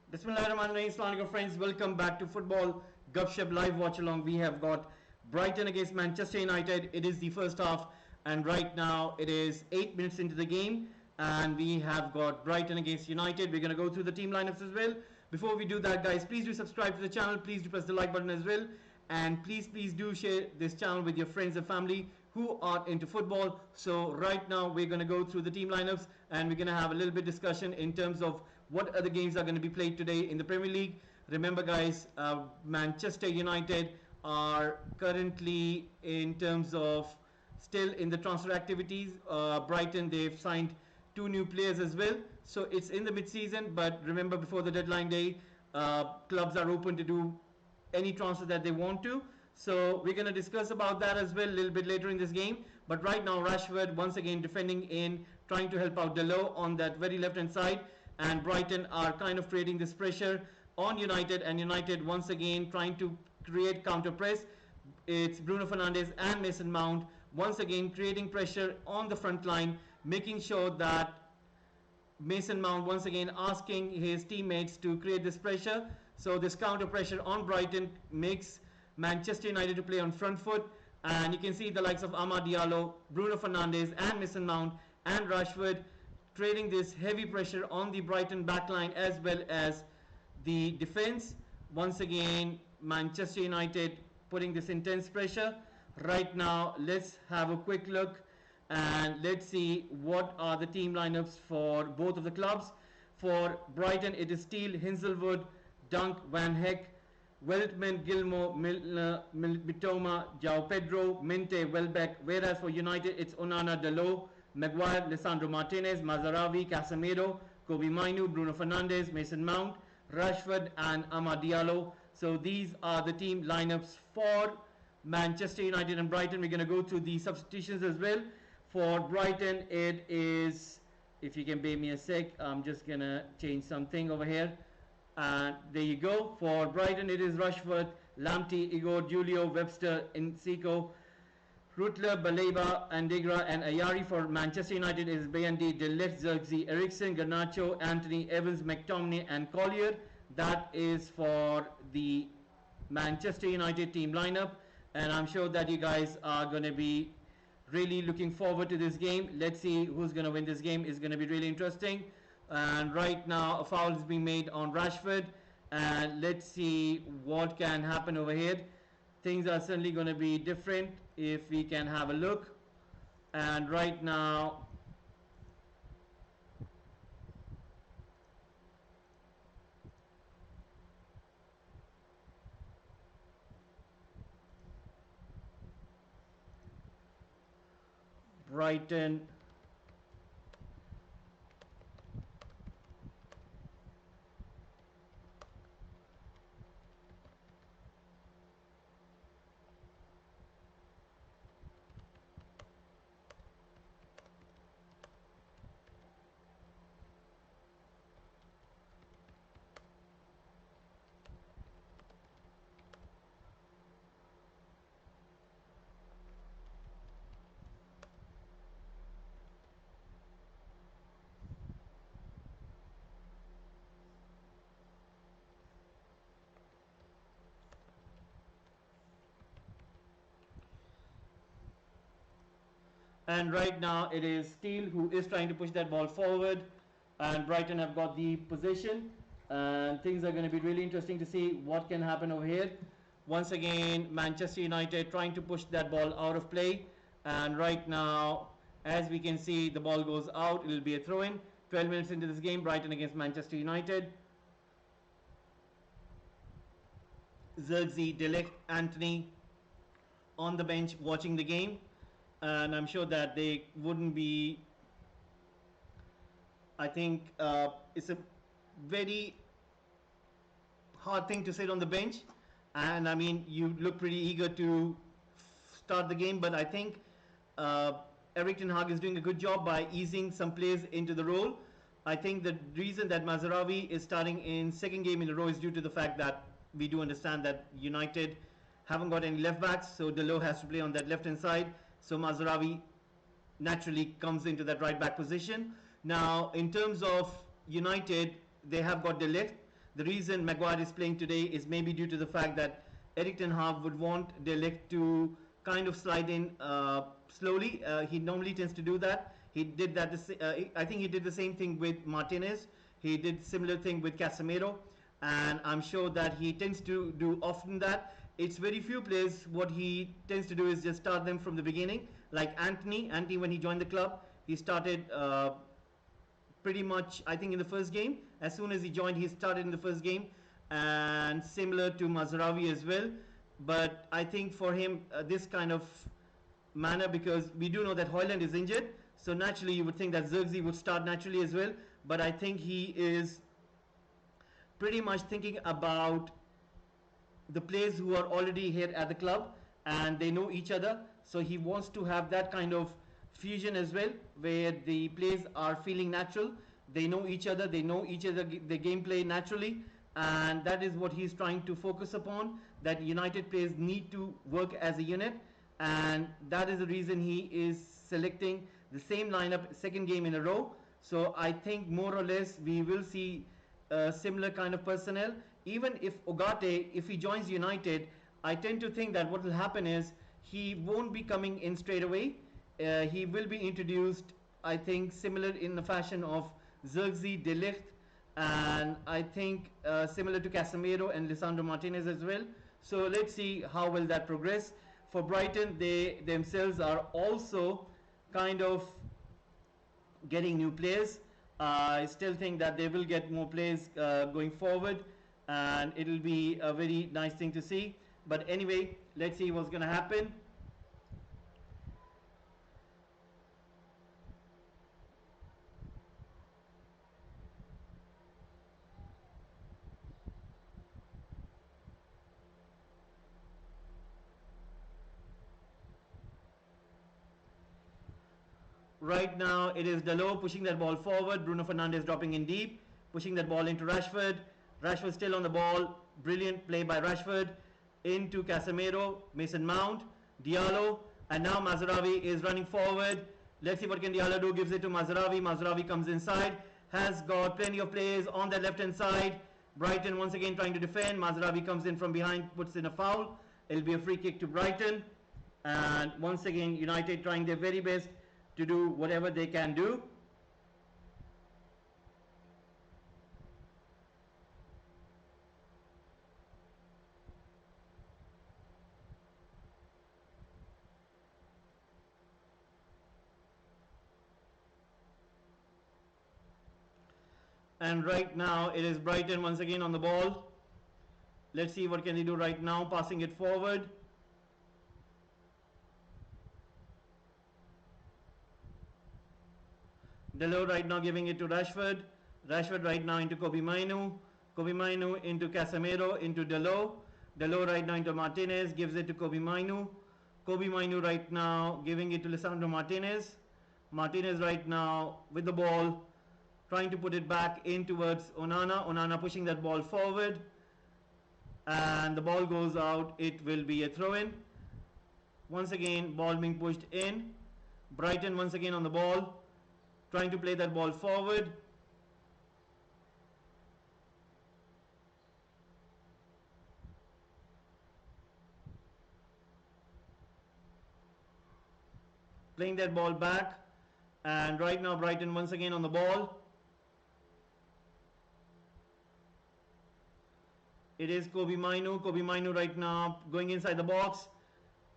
Bismillahirrahmanirrahim. Assalamualaikum friends. Welcome back to Football Gupshup Live Watch Along. We have got Brighton against Manchester United. It is the first half, and right now it is 8 minutes into the game, and we have got Brighton against United. We're going to go through the team lineups as well. Before we do that, guys, please do subscribe to the channel. Please do press the like button as well, and please do share this channel with your friends and family who are into football. So right now we're going to go through the team lineups, and we're going to have a little bit discussion in terms of what other games are going to be played today in the Premier League. Remember guys, Manchester United are currently in terms of still in the transfer activities. Brighton, they've signed two new players as well, so it's in the mid-season, but remember before the deadline day, clubs are open to do any transfer that they want to. So we're going to discuss about that as well a little bit later in this game. But right now Rashford once again defending in, trying to help out Delo on that very left hand side, and Brighton are kind of creating this pressure on United, and United once again trying to create counter press. It's Bruno Fernandes and Mason Mount once again creating pressure on the front line, making sure that Mason Mount once again asking his teammates to create this pressure. So this counter pressure on Brighton makes Manchester United to play on front foot, and you can see the likes of Amad Diallo, Bruno Fernandes and Mason Mount and Rashford creating this heavy pressure on the Brighton backline as well as the defense. Once again Manchester United putting this intense pressure. Right now let's have a quick look and let's see what are the team lineups for both of the clubs. For Brighton it is Steele, Hinselwood, Dunk, Van Heck, Weltman, Gilmour, Mitoma, João Pedro, Minte, Welbeck. Whereas for United it's Onana, Delo, Maguire, Lisandro Martinez, Mazarawi, Casemiro, Kobe Mainu, Bruno Fernandes, Mason Mount, Rashford and Amad Diallo. So these are the team lineups for Manchester United and Brighton. We're going to go through the substitutions as well. For Brighton it is, if you can bear me a sec, I'm just going to change something over here. And there you go. For Brighton it is Rashford, Lamptey, Igor, Julio, Webster, Insiko, Rutler, Baleba, Andigra and Ayari. For Manchester United is Bayandi, Deleft, Zirkzee, Ericsson, Garnacho, Anthony, Evans, McTominay and Collier. That is for the Manchester United team lineup, and I'm sure that you guys are going to be really looking forward to this game. Let's see who's going to win this game. It's going to be really interesting. And right now a foul is being made on Rashford, and let's see what can happen over here. Things are certainly going to be different if we can have a look. And right now Brighton and right now it is Steele who is trying to push that ball forward, and Brighton have got the possession, and things are going to be really interesting to see what can happen over here. Once again Manchester United trying to push that ball out of play, and right now as we can see the ball goes out. It will be a throw-in. 12 minutes into this game, Brighton against Manchester United. Zirkzee, Delict, Anthony on the bench watching the game, and I'm sure that they wouldn't be, I think it's a very hard thing to sit on the bench, and I mean you look pretty eager to start the game, but I think Erik ten Hag is doing a good job by easing some players into the role. I think the reason that Mazarawi is starting in second game in a row is due to the fact that we do understand that United haven't got any left backs, so Delo has to play on that left hand side, so Mazarawi naturally comes into that right back position. Now in terms of United, they have got the reason Maguire is playing today is maybe due to the fact that Eric Ten Hag would want De Ligt to kind of slide in slowly. He normally tends to do that. He did that. I think he did the same thing with Martinez. He did similar thing with Casemiro, and I'm sure that he tends to do often that. It's very few players. What he tends to do is just start them from the beginning. Like Anthony. Anthony, when he joined the club, he started pretty much, I think, in the first game. As soon as he joined, he started in the first game, and similar to Mazraoui as well. But I think for him, this kind of manner, because we do know that Højlund is injured, so naturally you would think that Zirkzee would start naturally as well. But I think he is pretty much thinking about the players who are already here at the club and they know each other. So he wants to have that kind of fusion as well, where the players are feeling natural. They know each other, the gameplay naturally, and that is what he's trying to focus upon. That United players need to work as a unit, and that is the reason he is selecting the same lineup second game in a row. So I think more or less we will see similar kind of personnel. Even if Ugarte, if he joins United, I tend to think that what will happen is he won't be coming in straight away. He will be introduced, I think, similar in the fashion of Zirkzee, De Ligt, and I think similar to Casemiro and Lisandro Martinez as well. So let's see how will that progress. For Brighton, they themselves are also kind of getting new players. I still think that they will get more players going forward, and it will be a very nice thing to see. But anyway, let's see what's going to happen. Right now it is Dalot pushing that ball forward. Bruno Fernandes dropping in deep, pushing that ball into Rashford. Rashford still on the ball. Brilliant play by Rashford. Into Casemiro, Mason Mount, Diallo, and now Mazraoui is running forward. Let's see what can Diallo do. Gives it to Mazraoui. Mazraoui comes inside. Has got plenty of players on the left hand side. Brighton once again trying to defend. Mazraoui comes in from behind, puts in a foul. It'll be a free kick to Brighton. And once again United trying their very best to do whatever they can do. And right now it is Brighton once again on the ball. Let's see what can they do right now, passing it forward. Dalot right now giving it to Rashford. Rashford right now into Kobe Mainu. Kobe Mainu into Casemiro, into Dalot. Dalot right now into Martinez, gives it to Kobe Mainu. Kobe Mainu right now giving it to Lisandro Martinez. Martinez right now with the ball, trying to put it back in towards Onana. Onana pushing that ball forward. And the ball goes out. It will be a throw-in. Once again, ball being pushed in. Brighton once again on the ball, trying to play that ball forward. Playing that ball back. And right now Brighton once again on the ball. It is Kobe Mainu. Kobe Mainu right now going inside the box.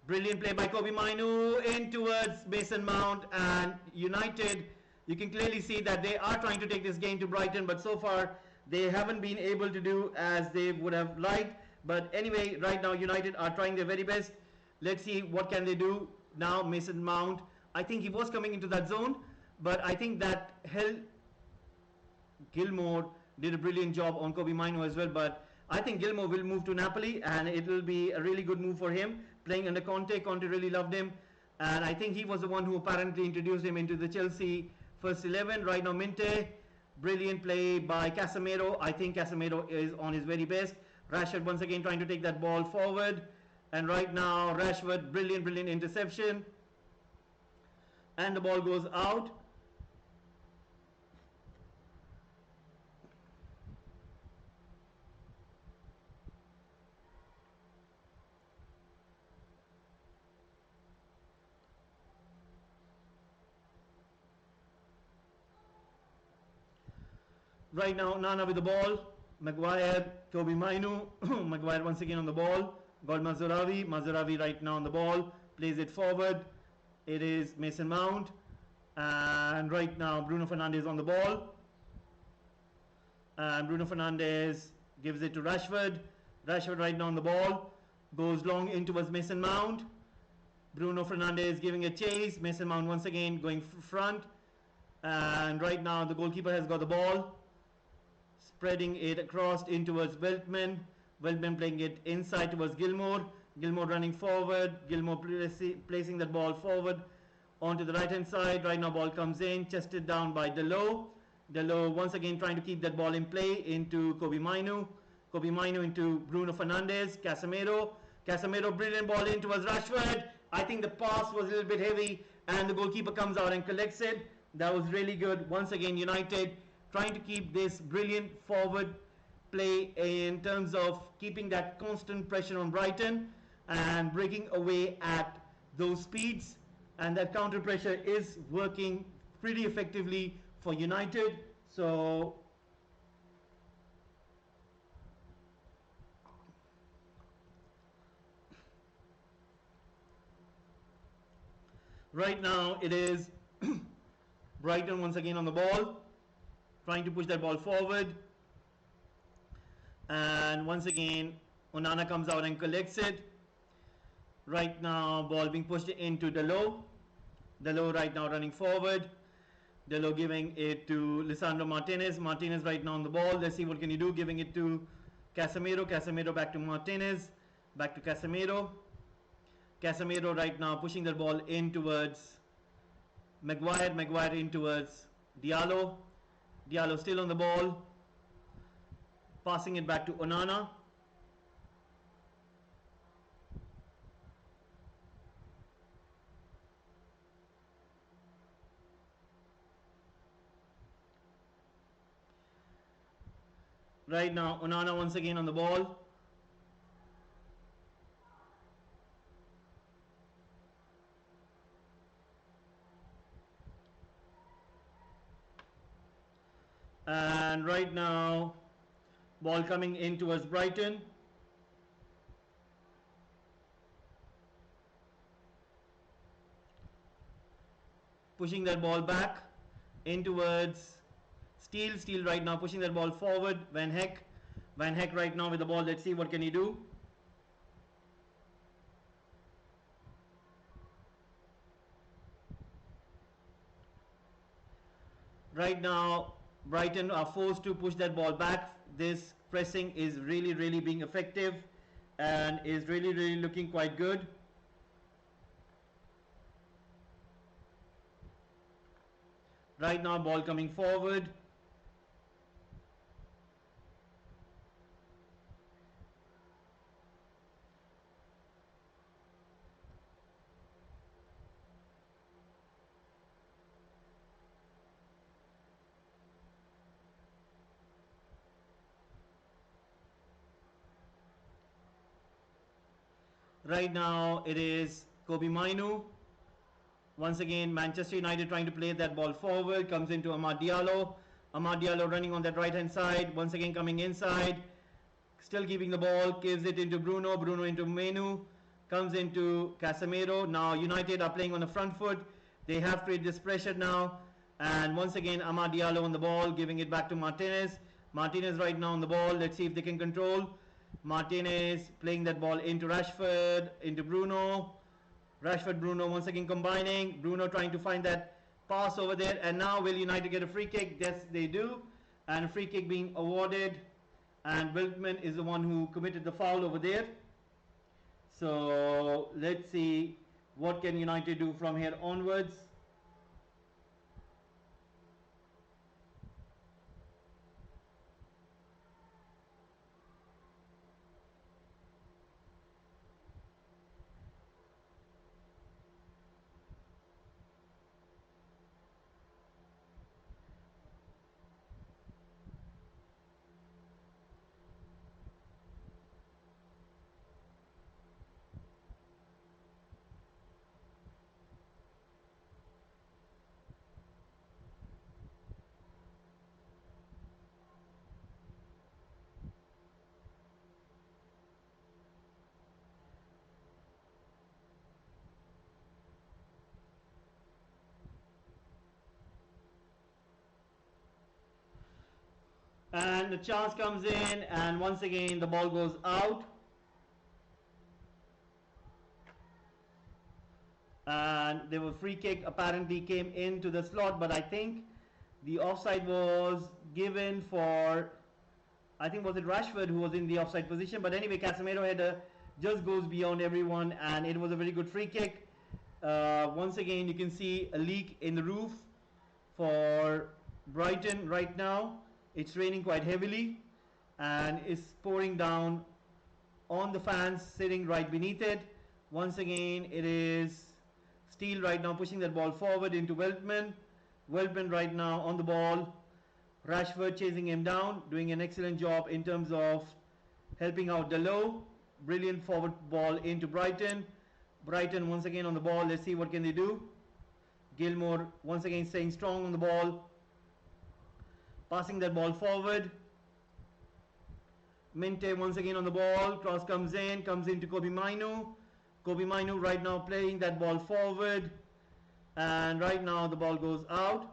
Brilliant play by Kobe Mainu in towards Mason Mount, and United, you can clearly see that they are trying to take this game to Brighton, but so far they haven't been able to do as they would have liked. But anyway, right now United are trying their very best. Let's see what can they do now. Mason Mount, I think he was coming into that zone, but I think that Gilmour did a brilliant job on Kobe Mainu as well. But I think Gilmour will move to Napoli, and it will be a really good move for him. Playing under Conte, Conte really loved him, and I think he was the one who apparently introduced him into the Chelsea first 11. Right now Minte, brilliant play by Casemiro. I think Casemiro is on his very best. Rashford once again trying to take that ball forward, and right now Rashford, brilliant interception, and the ball goes out. Right now, Nana with the ball. Maguire, Kobe Mainu. Maguire once again on the ball. Got Mazuravi. Mazuravi right now on the ball. Plays it forward. It is Mason Mount. And right now, Bruno Fernandes on the ball. And Bruno Fernandes gives it to Rashford. Rashford right now on the ball. Goes long in towards Mason Mount. Bruno Fernandes giving a chase. Mason Mount once again going front. And right now the goalkeeper has got the ball. Spreading it across in towards Veltman. Veltman playing it inside towards Gilmour. Gilmour running forward. Gilmour placing that ball forward onto the right hand side. Right now ball comes in. Chested down by Delo. Delo once again trying to keep that ball in play into Kobe Mainu. Kobe Mainu into Bruno Fernandes. Casemiro. Casemiro, brilliant ball in towards Rashford. I think the pass was a little bit heavy and the goalkeeper comes out and collects it. That was really good. Once again, United trying to keep this brilliant forward play in terms of keeping that constant pressure on Brighton and breaking away at those speeds. And that counter pressure is working pretty effectively for United. So right now it is Brighton once again on the ball, trying to push that ball forward. And once again, Onana comes out and collects it. Right now, ball being pushed into Delo. Delo right now running forward. Delo giving it to Lisandro Martinez. Martinez right now on the ball. Let's see what can he do. Giving it to Casemiro. Casemiro back to Martinez. Back to Casemiro. Casemiro right now pushing the ball in towards Maguire. Maguire in towards Diallo. Diallo still on the ball. Passing it back to Onana. Right now, Onana once again on the ball. And right now, ball coming in towards Brighton. Pushing that ball back in towards Steele. Steele right now pushing that ball forward. Van Heck. Van Heck right now with the ball. Let's see what can he do. Right now, Brighton are forced to push that ball back. This pressing is really being effective and is really looking quite good. Right now, ball coming forward. Right now, it is Kobe Mainu. Once again, Manchester United trying to play that ball forward. Comes into Amad Diallo. Amad Diallo running on that right hand side. Once again coming inside. Still keeping the ball. Gives it into Bruno. Bruno into Menu. Comes into Casemiro. Now United are playing on the front foot. They have created this pressure now. And once again, Amad Diallo on the ball. Giving it back to Martinez. Martinez right now on the ball. Let's see if they can control. Martinez playing that ball into Rashford. Into Bruno. Rashford, Bruno once again combining. Bruno trying to find that pass over there. And now will United get a free kick? Yes, they do. And a free kick being awarded. And Wiltman is the one who committed the foul over there. So let's see what can United do from here onwards. And the chance comes in, and once again the ball goes out. And there was free kick apparently came into the slot, but I think the offside was given for, I think was it Rashford who was in the offside position, but anyway Casemiro header just goes beyond everyone, and it was a very good free kick. Once again you can see a leak in the roof for Brighton right now. It's raining quite heavily and it's pouring down on the fans sitting right beneath it. Once again it is Steele right now pushing that ball forward into Weltman. Weltman right now on the ball. Rashford chasing him down, doing an excellent job in terms of helping out Dalot. Brilliant forward ball into Brighton. Brighton once again on the ball. Let's see what can they do. Gilmour once again staying strong on the ball. Passing that ball forward. Minte once again on the ball. Cross comes into Kobe Mainu. Kobe Mainu right now playing that ball forward. And right now the ball goes out.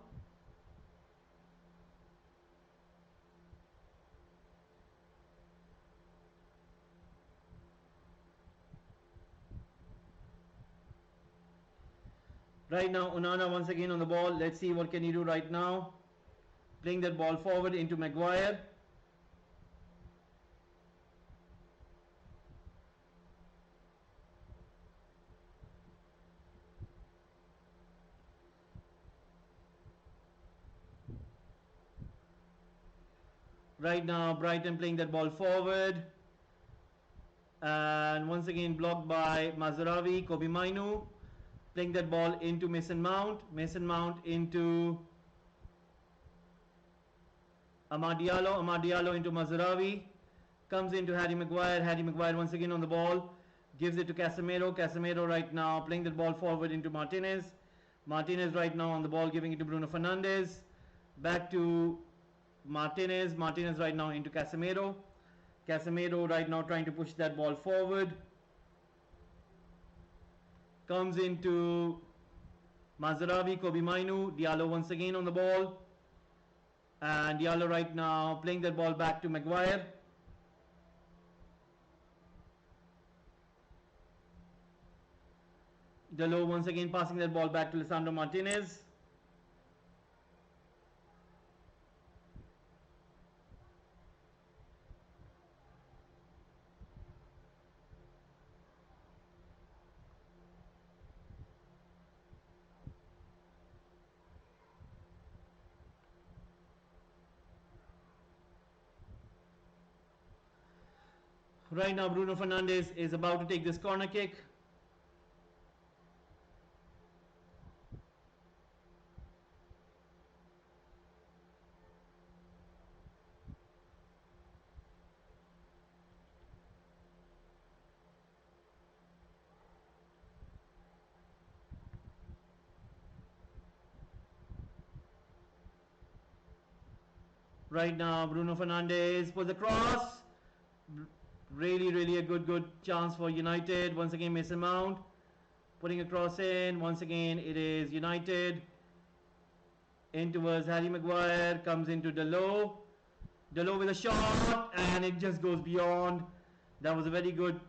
Right now Onana once again on the ball. Let's see what can he do right now. Playing that ball forward into Maguire. Right now Brighton playing that ball forward. And once again blocked by Mazraoui. Kobe Mainu playing that ball into Mason Mount. Mason Mount into Amad Diallo. Amad Diallo into Mazraoui. Comes into Harry Maguire. Harry Maguire once again on the ball. Gives it to Casemiro. Casemiro right now playing that ball forward into Martinez. Martinez right now on the ball giving it to Bruno Fernandes. Back to Martinez. Martinez right now into Casemiro. Casemiro right now trying to push that ball forward. Comes into Mazraoui, Kobe Mainu. Diallo once again on the ball. And Diallo right now playing that ball back to Maguire. Dalot once again passing that ball back to Lisandro Martinez. Right now Bruno Fernandes is about to take this corner kick. Right now Bruno Fernandes puts the cross. Really a good chance for United. Once again Mason Mount putting a cross in. Once again it is United. In towards Harry Maguire. Comes into Dalot. Dalot with a shot and it just goes beyond. That was a very good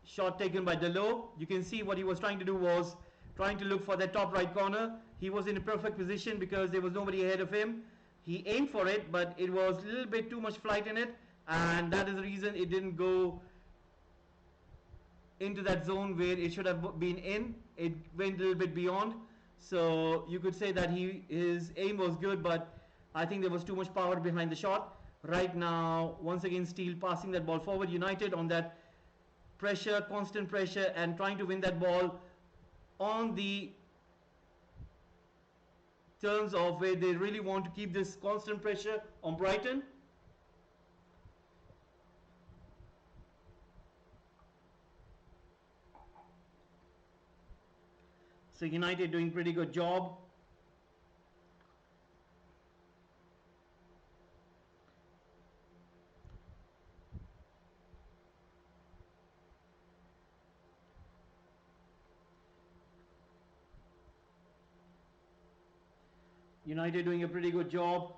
shot taken by Dalot. You can see what he was trying to do was trying to look for that top right corner. He was in a perfect position because there was nobody ahead of him. He aimed for it, but it was a little bit too much flight in it, and that is the reason it didn't go into that zone where it should have been in. It went a little bit beyond. So you could say that his aim was good, but I think there was too much power behind the shot. Right now, once again, Steele passing that ball forward. United on that pressure, constant pressure, and trying to win that ball on the terms of where they really want to keep this constant pressure on Brighton. So United doing pretty good job. United doing a pretty good job.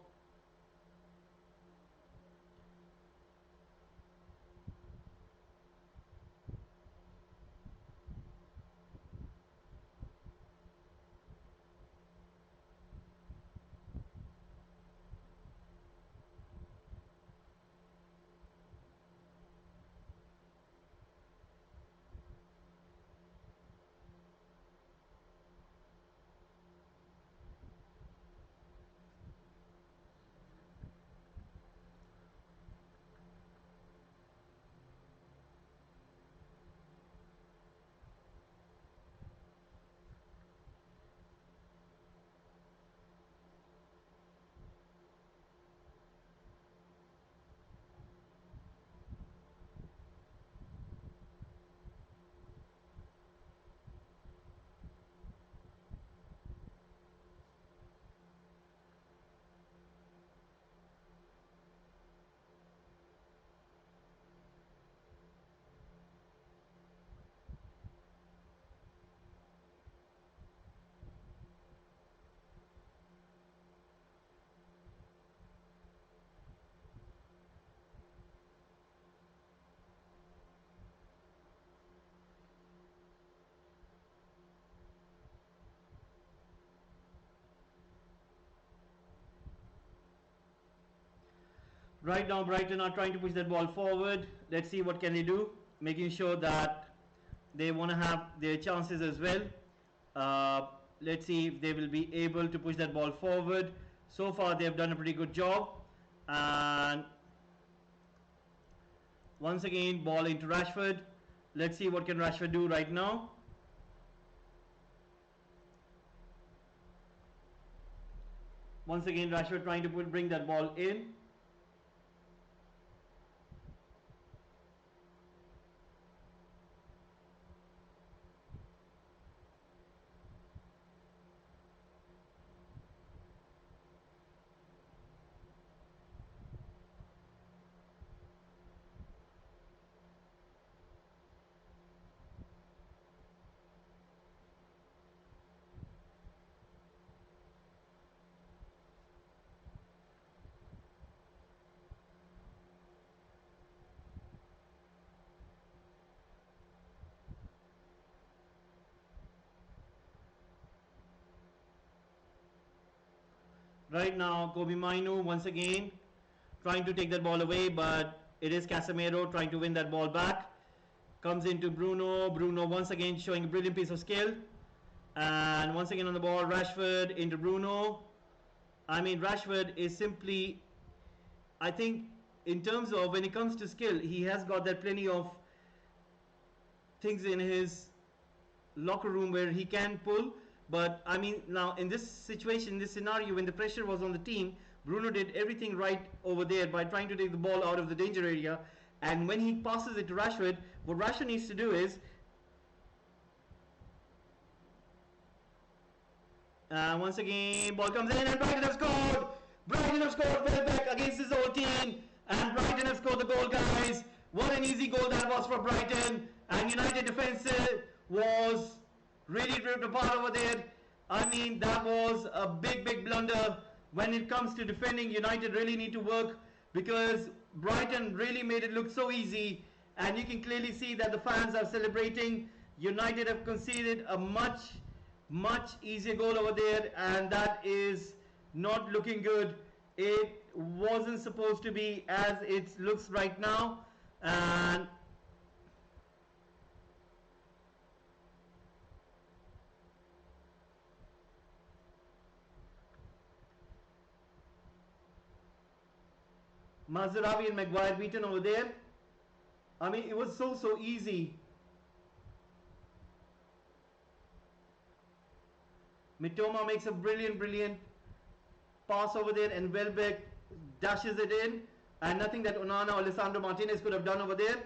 Right now Brighton are trying to push that ball forward. Let's see what can they do, making sure that they want to have their chances as well. Let's see if they will be able to push that ball forward. So far they have done a pretty good job, and once again ball into Rashford. Let's see what can Rashford do right now. Once again Rashford trying to bring that ball in. Right now Kobe Mainu once again trying to take that ball away, but it is Casemiro trying to win that ball back. Comes into Bruno. Bruno once again showing a brilliant piece of skill. And once again on the ball, Rashford into Bruno. I mean, Rashford is simply, I think, in terms of when it comes to skill, he has got that plenty of things in his locker room where he can pull. But I mean, now in this situation, this scenario, when the pressure was on the team, Bruno did everything right over there by trying to take the ball out of the danger area. And when he passes it to Rashford, what Rashford needs to do is once again, ball comes in and Brighton have scored. Brighton have scored well back against his old team, and Brighton have scored the goal, guys. What an easy goal that was for Brighton. And United defence was really ripped apart over there. I mean, that was a big blunder. When it comes to defending, United really need to work, because Brighton really made it look so easy, and you can clearly see that the fans are celebrating. United have conceded a much easier goal over there, and that is not looking good. It wasn't supposed to be as it looks right now. And Mazraoui and Maguire beaten over there. I mean, it was so easy. Mitoma makes a brilliant pass over there, and Welbeck dashes it in, and nothing that Onana or Lisandro Martinez could have done over there.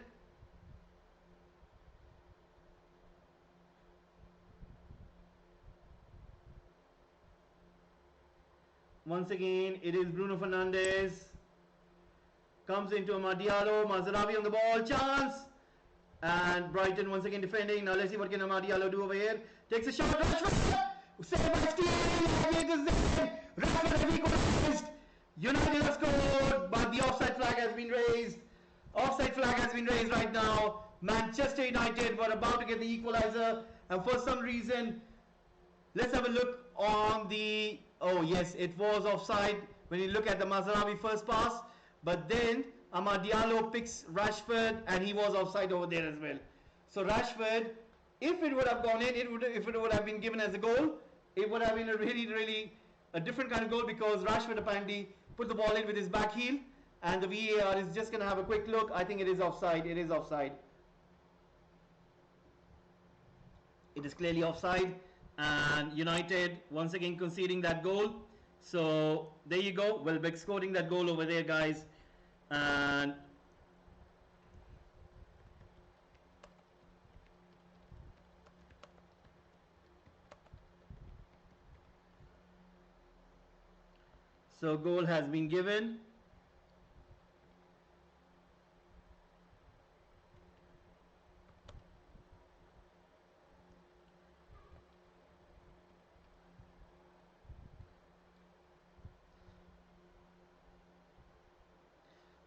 Once again, it is Bruno Fernandes. Comes into Amad Diallo. Mazraoui on the ball. Chance! And Brighton once again defending. Now let's see what can Amad Diallo do over here. Takes a shot. Rashford! Saved by Steele, and it is in. Rashford has equalised. United have scored, but the offside flag has been raised. Offside flag has been raised right now. Manchester United were about to get the equaliser, and for some reason, let's have a look on the. Oh yes, it was offside when you look at the Mazraoui first pass, but then Amad Diallo picks Rashford, and he was offside over there as well. So Rashford, if it would have gone in, if it would have been given as a goal, it would have been a really a different kind of goal, because Rashford apparently put the ball in with his back heel, and the VAR is just going to have a quick look. I think it is offside. It is offside. It is clearly offside, and United once again conceding that goal. So there you go. Welbeck scoring that goal over there, guys, and so goal has been given.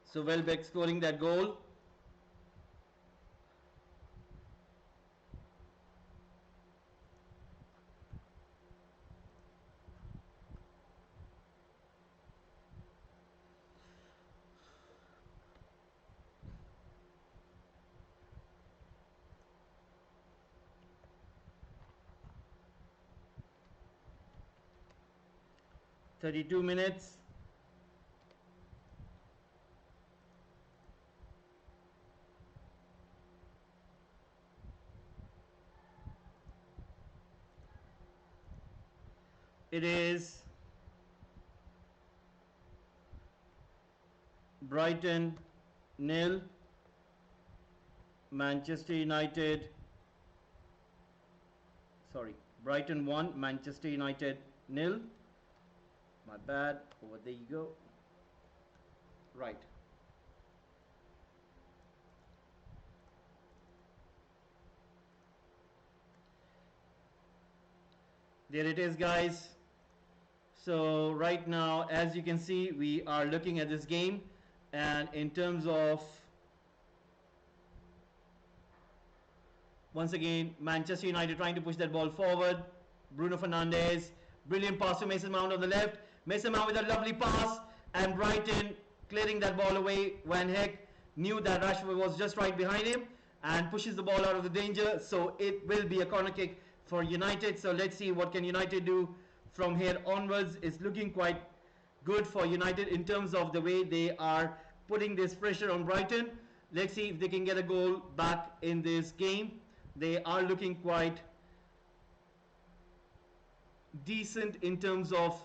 So Welbeck scoring that goal. (32 minutes). It is Brighton 0, Manchester United. Sorry, Brighton 1, Manchester United 0. My bad. Over there you go. Right. There it is, guys. So right now, as you can see, we are looking at this game, and in terms of, once again, Manchester United trying to push that ball forward. Bruno Fernandes, brilliant pass to Mason Mount on the left. Mason Mount with a lovely pass, and Brighton clearing that ball away. Van Heck knew that Rashford was just right behind him and pushes the ball out of the danger. So it will be a corner kick for United. So let's see what can United do from here onwards. It's looking quite good for United in terms of the way they are putting this pressure on Brighton. Let's see if they can get a goal back in this game. They are looking quite decent in terms of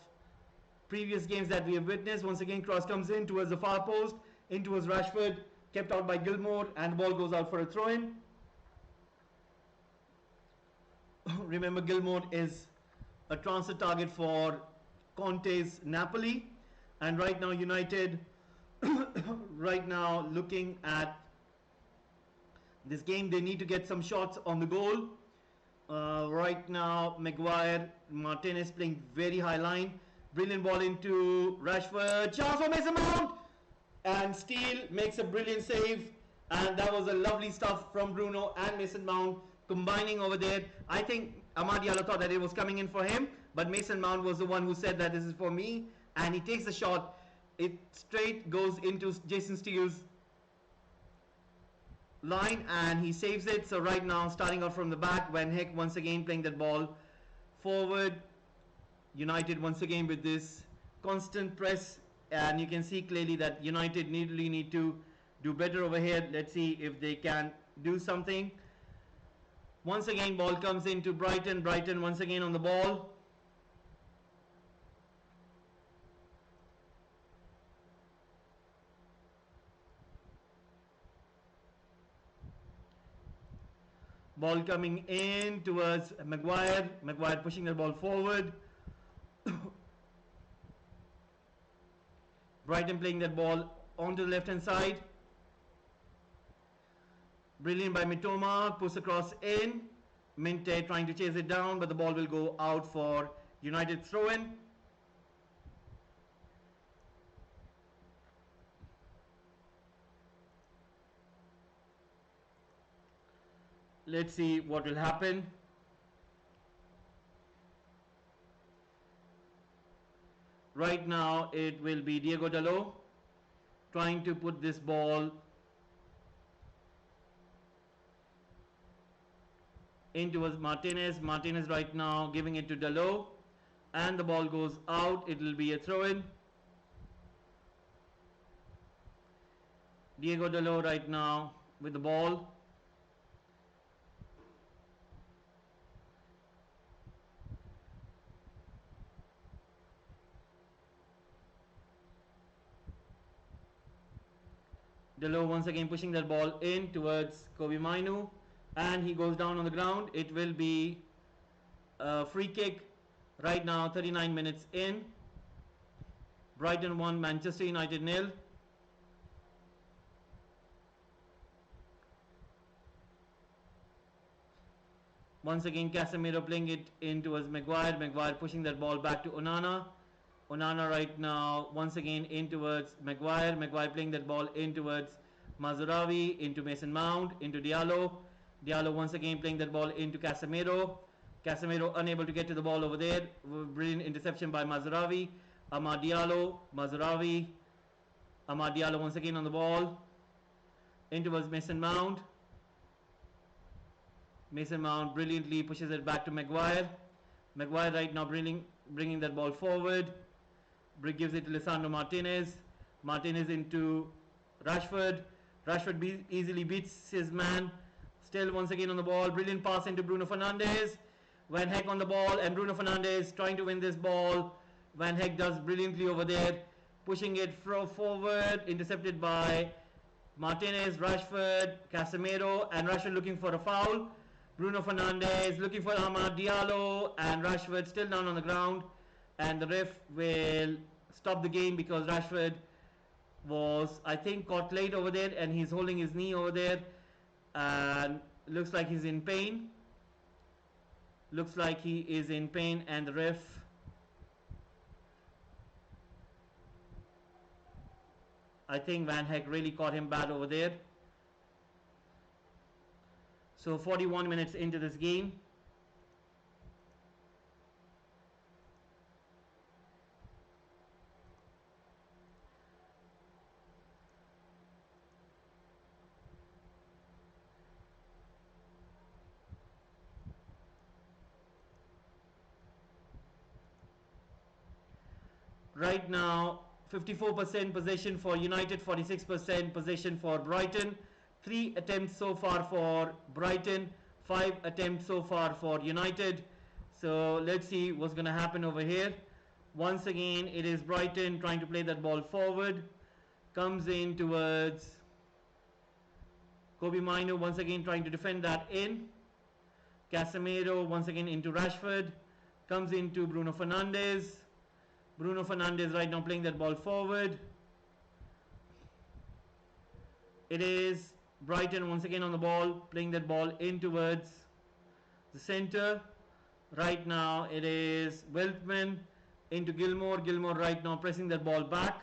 previous games that we have witnessed. Once again, cross comes in towards the far post, in towards Rashford, kept out by Gilmour, and the ball goes out for a throw-in. Remember, Gilmour is a transfer target for Conte's Napoli, and right now United right now looking at this game, they need to get some shots on the goal. Right now Maguire, Martinez playing very high line, brilliant ball into Rashford, chance for Mason Mount, and Steele makes a brilliant save, and that was a lovely stuff from Bruno and Mason Mount combining over there. I think Amad Diallo thought that it was coming in for him, but Mason Mount was the one who said that this is for me, and he takes the shot. It straight goes into Jason Steele's line, and he saves it. So right now, starting out from the back, Van Heck once again playing that ball forward. United once again with this constant press, and you can see clearly that United really need to do better over here. Let's see if they can do something. Once again, ball comes into Brighton. Brighton once again on the ball. Ball coming in towards Maguire. Maguire pushing the ball forward. Brighton playing that ball onto the left hand side. Brilliant by Mitoma. Push across in. Minte trying to chase it down, but the ball will go out for United throw-in. Let's see what will happen. Right now it will be Diego Dalot trying to put this ball into Martinez. Martinez right now giving it to Dalot, and the ball goes out. It will be a throw-in. Diego Dalot right now with the ball. Dalot once again pushing that ball in towards Kobe Mainu, and he goes down on the ground. It will be a free kick right now, 39 minutes in. Brighton 1, Manchester United 0. Once again Casemiro playing it in towards Maguire. Maguire pushing that ball back to Onana. Onana right now once again in towards Maguire. Maguire playing that ball in towards Mazraoui, into Mason Mount, into Diallo. Diallo once again playing that ball into Casemiro. Casemiro unable to get to the ball over there. Brilliant interception by Mazraoui. Amad Diallo, Mazraoui. Amad Diallo once again on the ball. In towards Mason Mount. Mason Mount brilliantly pushes it back to Maguire. Maguire right now bringing that ball forward. Gives it to Lisandro Martinez. Martinez into Rashford. Rashford easily beats his man. Still once again on the ball. Brilliant pass into Bruno Fernandes. Van Heck on the ball, and Bruno Fernandes trying to win this ball. Van Heck does brilliantly over there. Pushing it forward. Intercepted by Martinez, Rashford, Casemiro, and Rashford looking for a foul. Bruno Fernandes looking for Amad Diallo, and Rashford still down on the ground, and the ref will stop the game because Rashford was, I think, caught late over there, and he's holding his knee over there, and looks like he's in pain. Looks like he is in pain, and the ref I think Van Heck really caught him bad over there. So 41 minutes into this game. Right now 54% possession for United, 46% possession for Brighton. 3 attempts so far for Brighton, 5 attempts so far for United. So let's see what's going to happen over here. Once again it is Brighton trying to play that ball forward. Comes in towards Kobe Mainu, once again trying to defend that in. Casemiro once again into Rashford. Comes into Bruno Fernandes. Bruno Fernandes right now playing that ball forward. It is Brighton once again on the ball, playing that ball in towards the center. Right now it is Weltman into Gilmour. Gilmour right now pressing that ball back.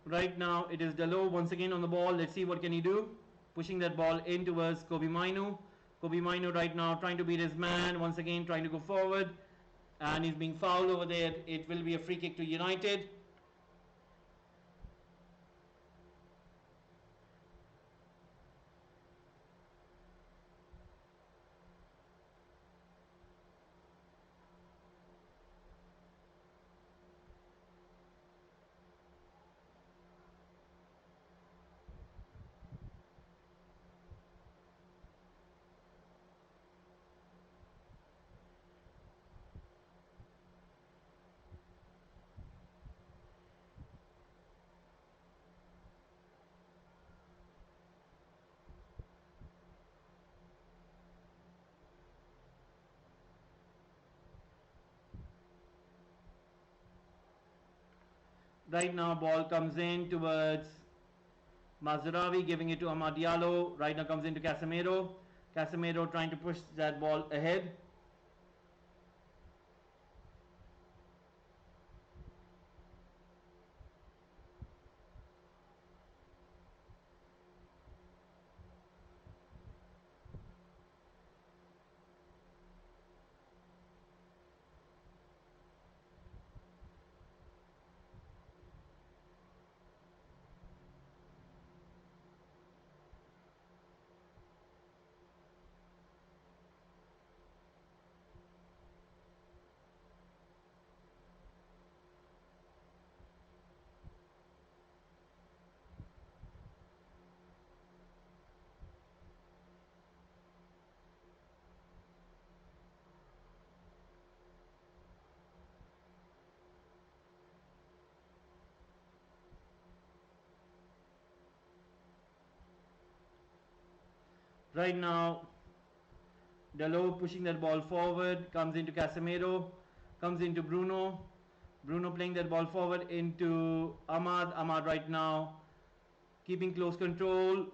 Right now it is Dalot once again on the ball. Let's see what can he do. Pushing that ball in towards Kobe Mainu. Kobe Mainu right now trying to beat his man. Once again trying to go forward. And he's being fouled over there. It will be a free kick to United. Right now, ball comes in towards Mazraoui, giving it to Amad Diallo. Right now comes into Casemiro. Casemiro trying to push that ball ahead. Right now, Dalot pushing that ball forward, comes into Casemiro, comes into Bruno. Bruno playing that ball forward into Ahmad. Ahmad right now keeping close control.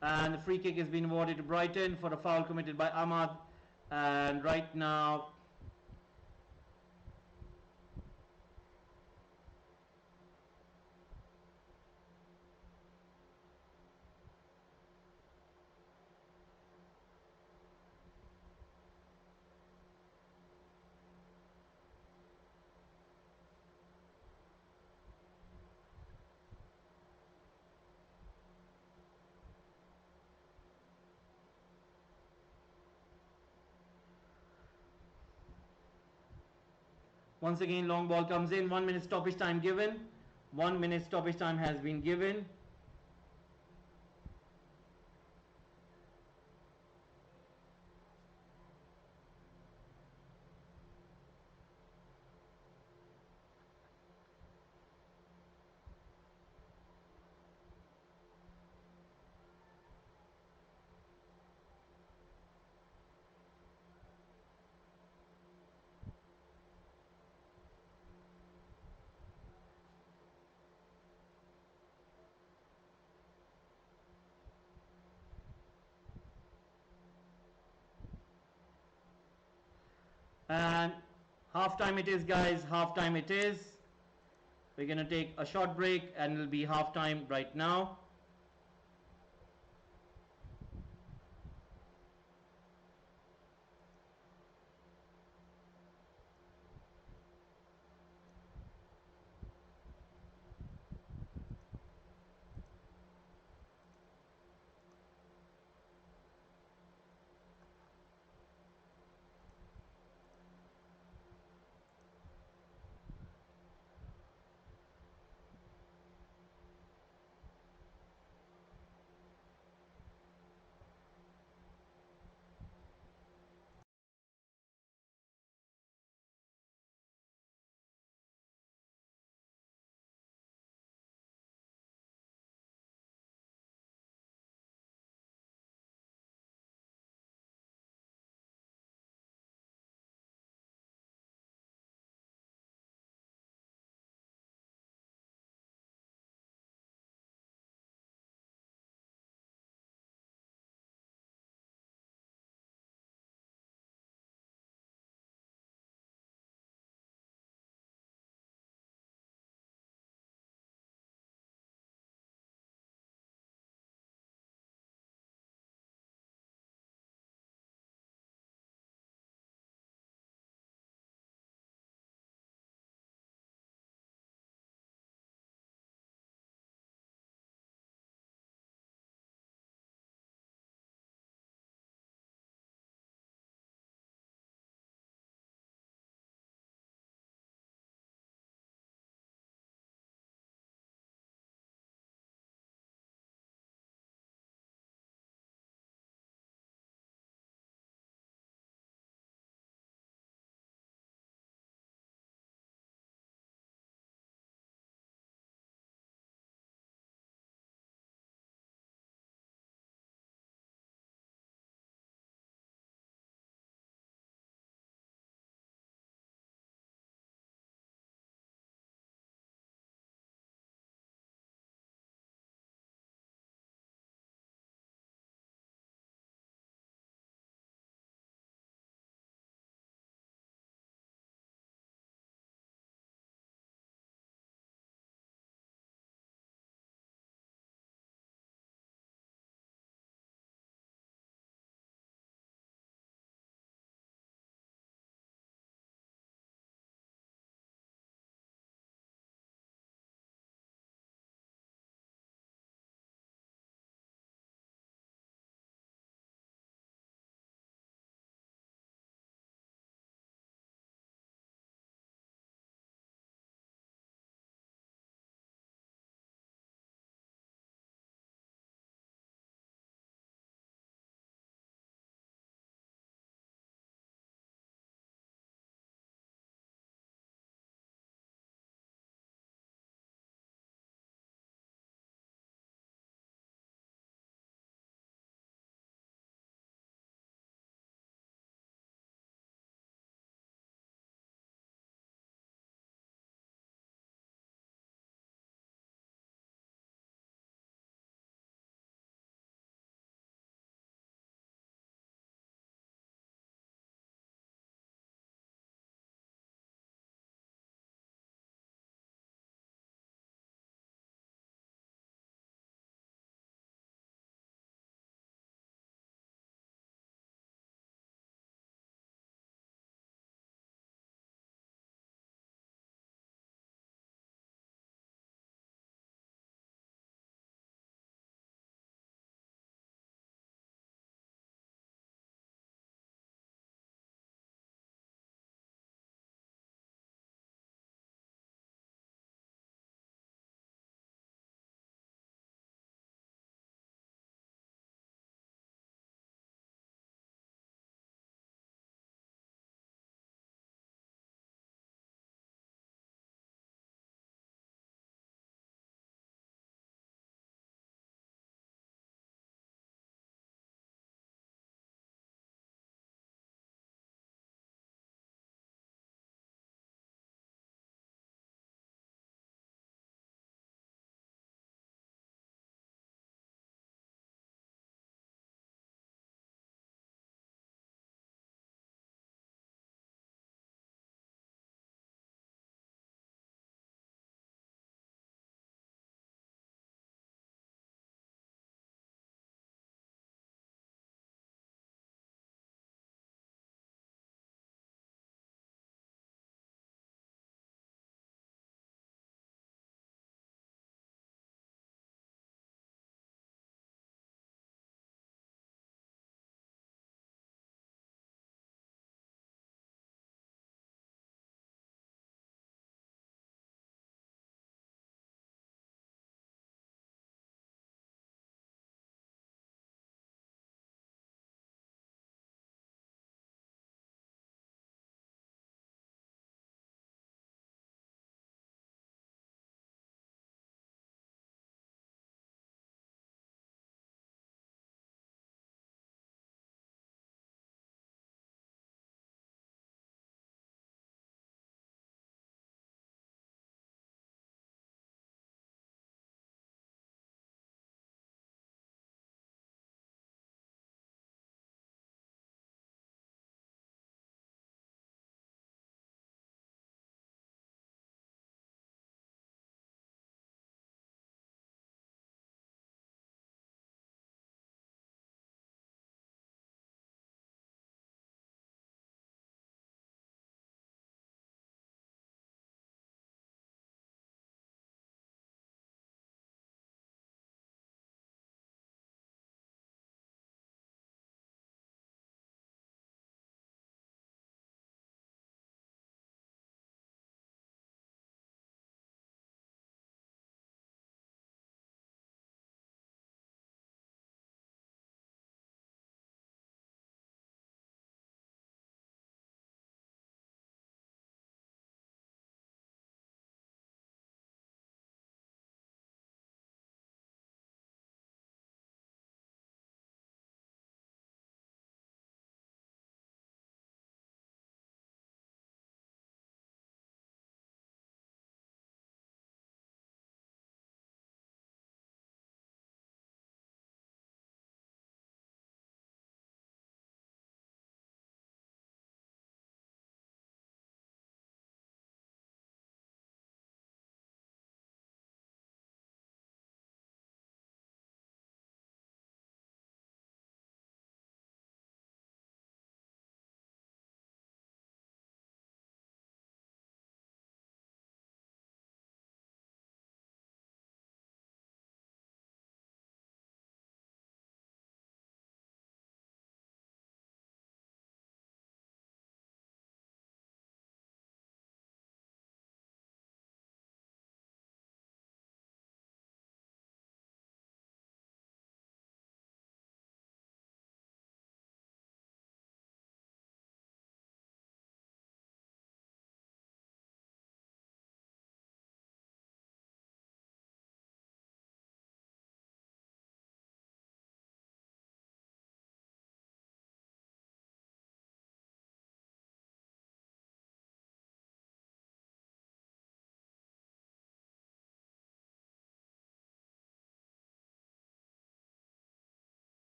And the free kick has been awarded to Brighton for a foul committed by Ahmad. And right now, once again, long ball comes in. 1 minute stoppage time given. 1 minute stoppage time has been given. And half time it is, guys. Half time it is. We're going to take a short break and it'll be half time right now.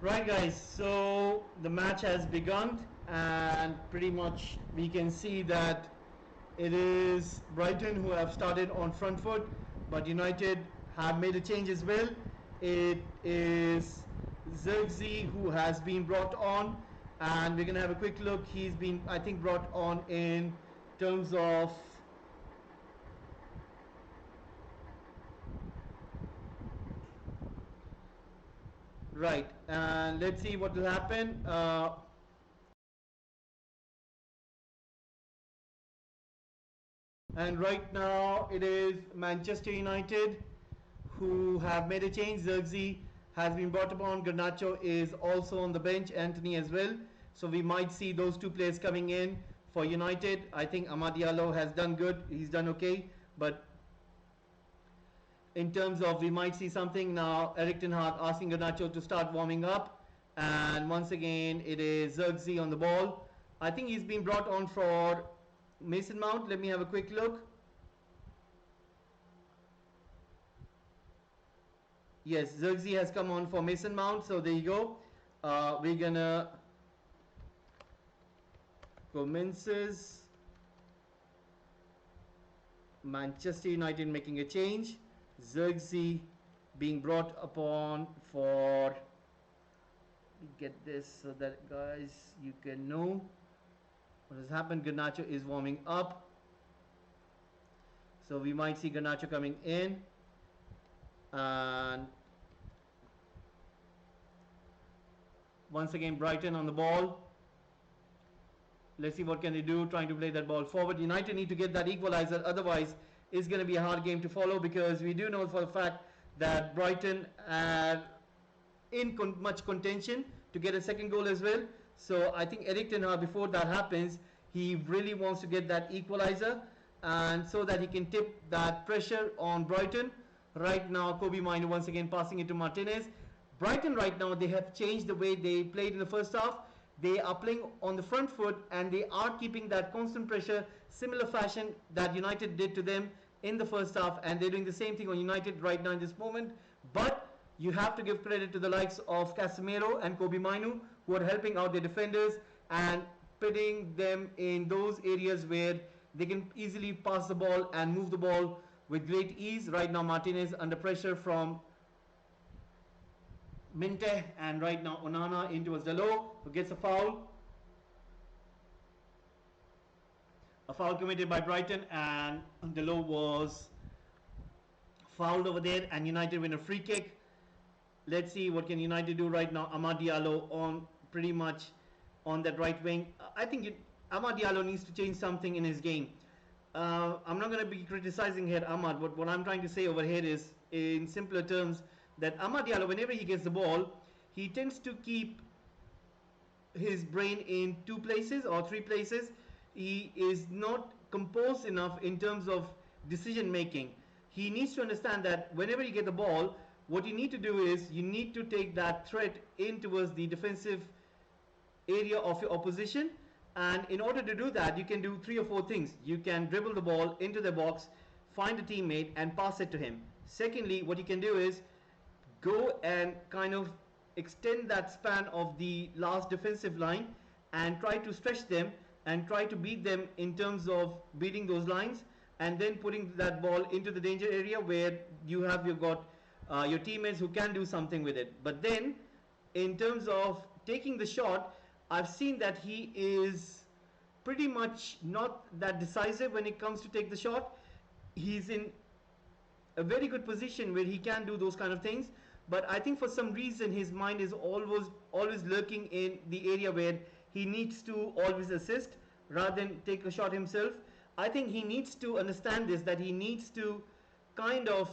Right, guys, so the match has begun, and pretty much we can see that it is Brighton who have started on front foot, but United have made a change as well. It is Zirkzee who has been brought on, and we're going to have a quick look. He's been, I think, brought on in terms of. Right, and let's see what will happen. And right now it is Manchester United who have made a change. Zirkzee has been brought upon. Garnacho is also on the bench. Anthony as well. So we might see those two players coming in for United. I think Amad Diallo has done good. He's done okay. But in terms of we might see something now, Eric Ten Hag asking Garnacho to start warming up. And once again, it is Zirkzee on the ball. I think he's been brought on for Mason Mount. Let me have a quick look. Yes, Zirkzee has come on for Mason Mount. So there you go. We're gonna commences Manchester United making a change. Zirkzee being brought upon for. Get this so that guys you can know what has happened. Garnacho is warming up. So we might see Garnacho coming in. And once again Brighton on the ball. Let's see what can they do, trying to play that ball forward. United need to get that equalizer, otherwise it's going to be a hard game to follow, because we do know for a fact that Brighton are in much contention to get a second goal as well. So I think Eric Ten Hag, before that happens, he really wants to get that equalizer, and so that he can tip that pressure on Brighton. Right now Kobe Mino once again passing it to Martinez. Brighton right now, they have changed the way they played in the first half. They are playing on the front foot, and they are keeping that constant pressure, similar fashion that United did to them in the first half, and they're doing the same thing on United right now in this moment. But you have to give credit to the likes of Casemiro and Kobe Mino, who are helping out their defenders and putting them in those areas where they can easily pass the ball and move the ball with great ease. Right now Martinez under pressure from Minte, and right now Onana in towards Dalot, who gets a foul. A foul committed by Brighton, and Dalot was fouled over there, and United win a free kick. Let's see what can United do right now. Amad Diallo on pretty much on that right wing. I think Amad Diallo needs to change something in his game. I'm not going to be criticizing here Amad, but what I'm trying to say over here is, in simpler terms, that Amad Diallo, whenever he gets the ball, he tends to keep his brain in two places or three places. He is not composed enough in terms of decision making. He needs to understand that whenever you get the ball, what you need to do is you need to take that threat in towards the defensive area of your opposition. And in order to do that, you can do three or four things. You can dribble the ball into the box, find a teammate and pass it to him. Secondly, what you can do is go and kind of extend that span of the last defensive line and try to stretch them and try to beat them in terms of beating those lines, and then putting that ball into the danger area where you've got your teammates who can do something with it. But then in terms of taking the shot, I've seen that he is pretty much not that decisive when it comes to take the shot. He's in a very good position where he can do those kind of things, but I think for some reason his mind is always lurking in the area where he needs to always assist rather than take a shot himself. I think he needs to understand this, that he needs to kind of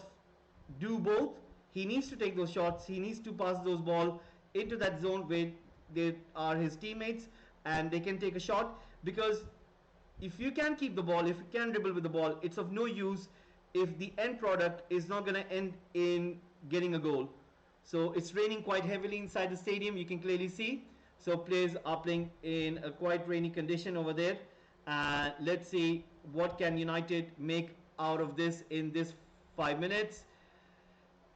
do both. He needs to take those shots, he needs to pass those ball into that zone where they are his teammates and they can take a shot. Because if you can keep the ball, if you can dribble with the ball, it's of no use if the end product is not going to end in getting a goal. So it's raining quite heavily inside the stadium, you can clearly see. So players are playing in a quite rainy condition over there. Let's see what can United make out of this in this 5 minutes.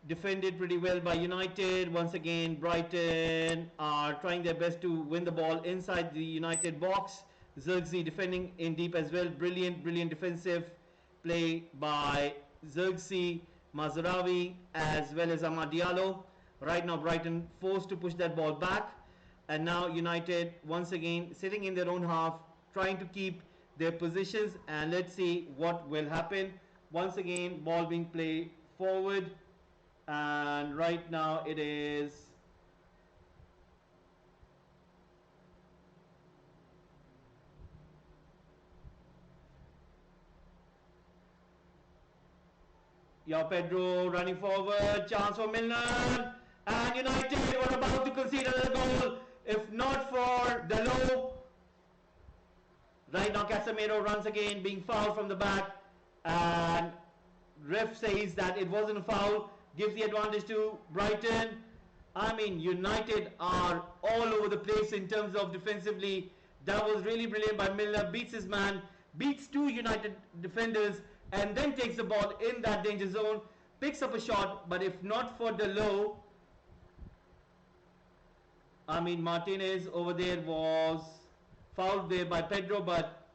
defended pretty well by United. Once again, Brighton are trying their best to win the ball inside the United box. Zirkzee defending in deep as well. Brilliant defensive play by Zirkzee, Mazraoui as well as Amad Diallo. Right now Brighton forced to push that ball back, and now United once again sitting in their own half trying to keep their positions, and let's see what will happen. Once again ball being played forward, and right now it is Pedro running forward, chance for Milner, and United were about to concede another goal if not for Dalot. Right now Casemiro runs again, being fouled from the back, and ref says that it wasn't a foul, gives the advantage to Brighton. I mean, United are all over the place in terms of defensively. That was really brilliant by Milner, beats his man, beats two United defenders, and then takes the ball in that danger zone, picks up a shot, but if not for Dalot, I mean, Martinez over there was fouled there by Pedro, but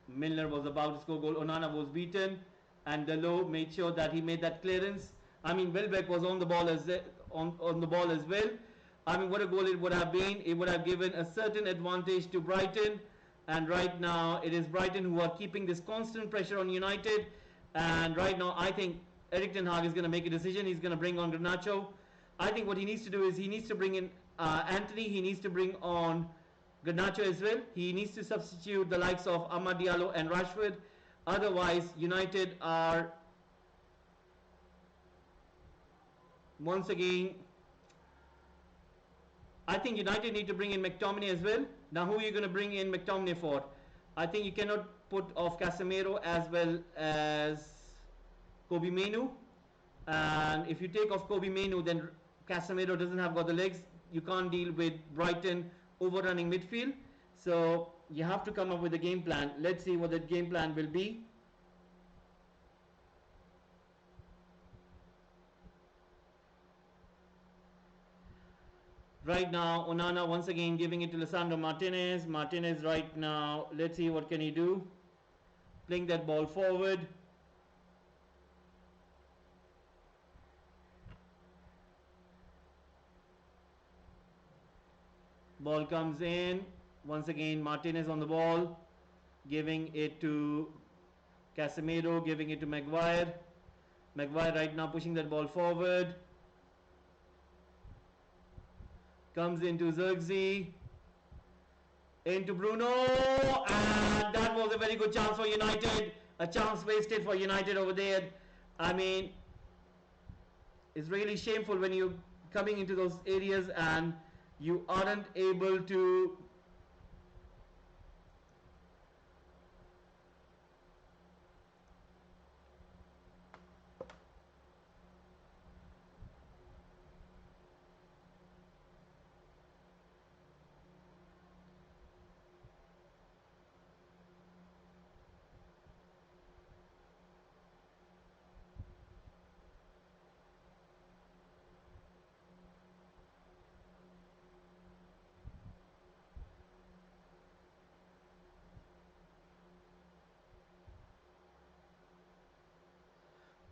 Milner was about to score goal. Onana was beaten, and Dalot made sure that he made that clearance. I mean, Welbeck was on the ball as on the ball as well. I mean, what a goal it would have been. It would have given a certain advantage to Brighton, and right now it is Brighton who are keeping this constant pressure on United. And right now I think Erik ten Hag is going to make a decision. He's going to bring on Garnacho. I think what he needs to do is he needs to bring in Anthony. He needs to bring on Garnacho as well. He needs to substitute the likes of Amad Diallo and Rashford. Otherwise, United are once again. I think United need to bring in McTominay as well. Now, who are you going to bring in McTominay for? I think you cannot put off Casemiro as well as Kobe Mainoo. And if you take off Kobe Mainoo, then Casemiro doesn't have got the legs. You can't deal with Brighton overrunning midfield. So you have to come up with a game plan. Let's see what that game plan will be. Right now, Onana once again giving it to Lisandro Martinez. Martinez right now, let's see what can he do. Playing that ball forward. Ball comes in. Once again, Martinez on the ball. Giving it to Casemiro, giving it to Maguire. Maguire right now pushing that ball forward. Comes into Zirkzee, into Bruno, and that was a very good chance for United. A chance wasted for United over there. I mean, it's really shameful when you're coming into those areas and you aren't able to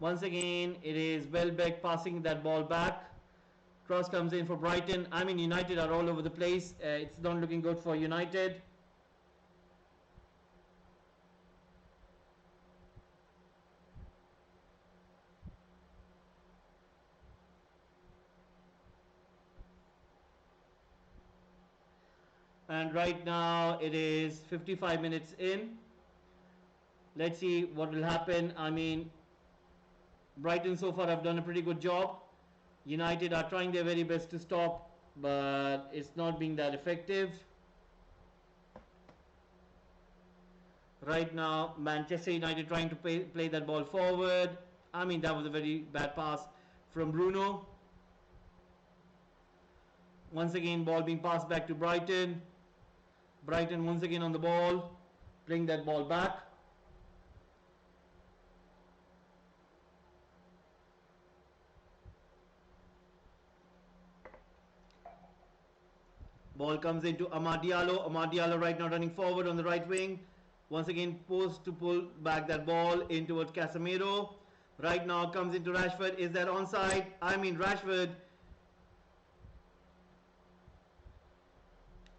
once again, it is Welbeck passing that ball back. Cross comes in for Brighton. I mean, United are all over the place. It's not looking good for United. And right now, it is 55 minutes in. Let's see what will happen. I mean, Brighton so far have done a pretty good job. United are trying their very best to stop, but it's not being that effective. Right now, Manchester United trying to play that ball forward. I mean, that was a very bad pass from Bruno. Once again, ball being passed back to Brighton. Brighton once again on the ball, playing that ball back. Ball comes into Amad Diallo. Amad Diallo right now running forward on the right wing. Once again, post to pull back that ball in towards Casemiro. Right now comes into Rashford. Is that onside? I mean, Rashford.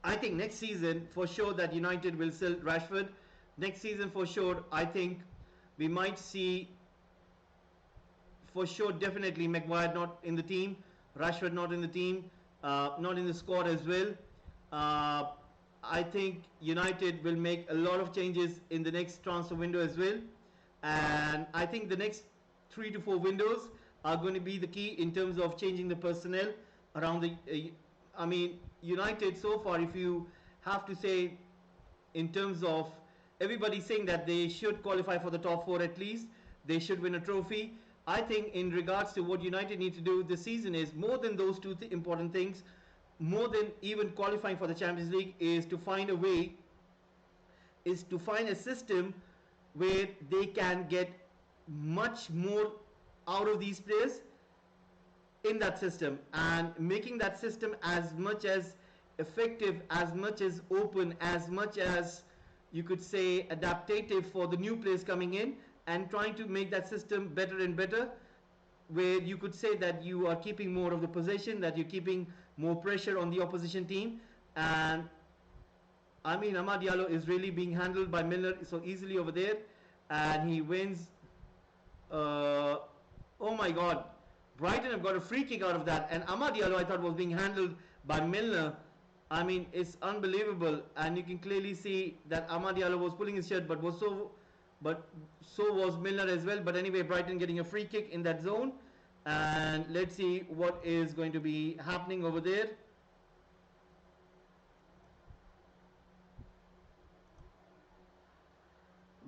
I think next season for sure that United will sell Rashford. Next season for sure, I think we might see for sure definitely Maguire not in the team, Rashford not in the team, not in the squad as well. I think United will make a lot of changes in the next transfer window as well, and I think the next 3 to 4 windows are going to be the key in terms of changing the personnel around the. I mean, United so far, if you have to say, in terms of everybody saying that they should qualify for the top 4 at least, they should win a trophy. I think in regards to what United need to do this season is more than those two important things, more than even qualifying for the Champions League, is to find a way, is to find a system where they can get much more out of these players in that system, and making that system as much as effective, as much as open, as much as you could say adaptive for the new players coming in, and trying to make that system better and better, where you could say that you are keeping more of the possession, that you're keeping more pressure on the opposition team. And I mean, Amad Diallo is really being handled by Milner so easily over there, and he wins. Oh my God, Brighton have got a free kick out of that, and Amad Diallo I thought was being handled by Milner. I mean, it's unbelievable, and you can clearly see that Amad Diallo was pulling his shirt, but so was Milner as well. But anyway, Brighton getting a free kick in that zone, and let's see what is going to be happening over there.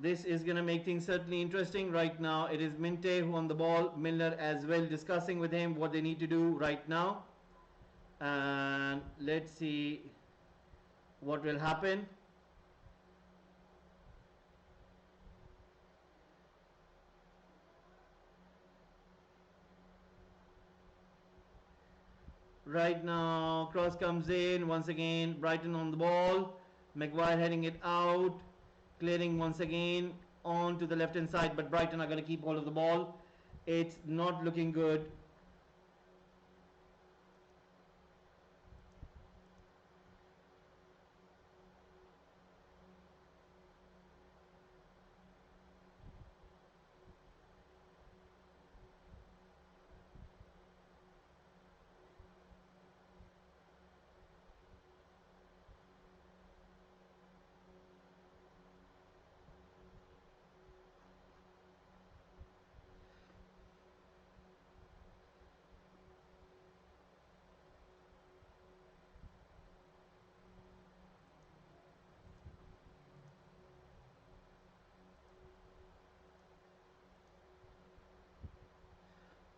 This is going to make things certainly interesting. Right now it is Minte who on the ball, Milner as well discussing with him what they need to do right now, and let's see what will happen. Right now cross comes in once again, Brighton on the ball, Maguire heading it out, clearing once again on to the left hand side, but Brighton are going to keep hold of the ball. It's not looking good.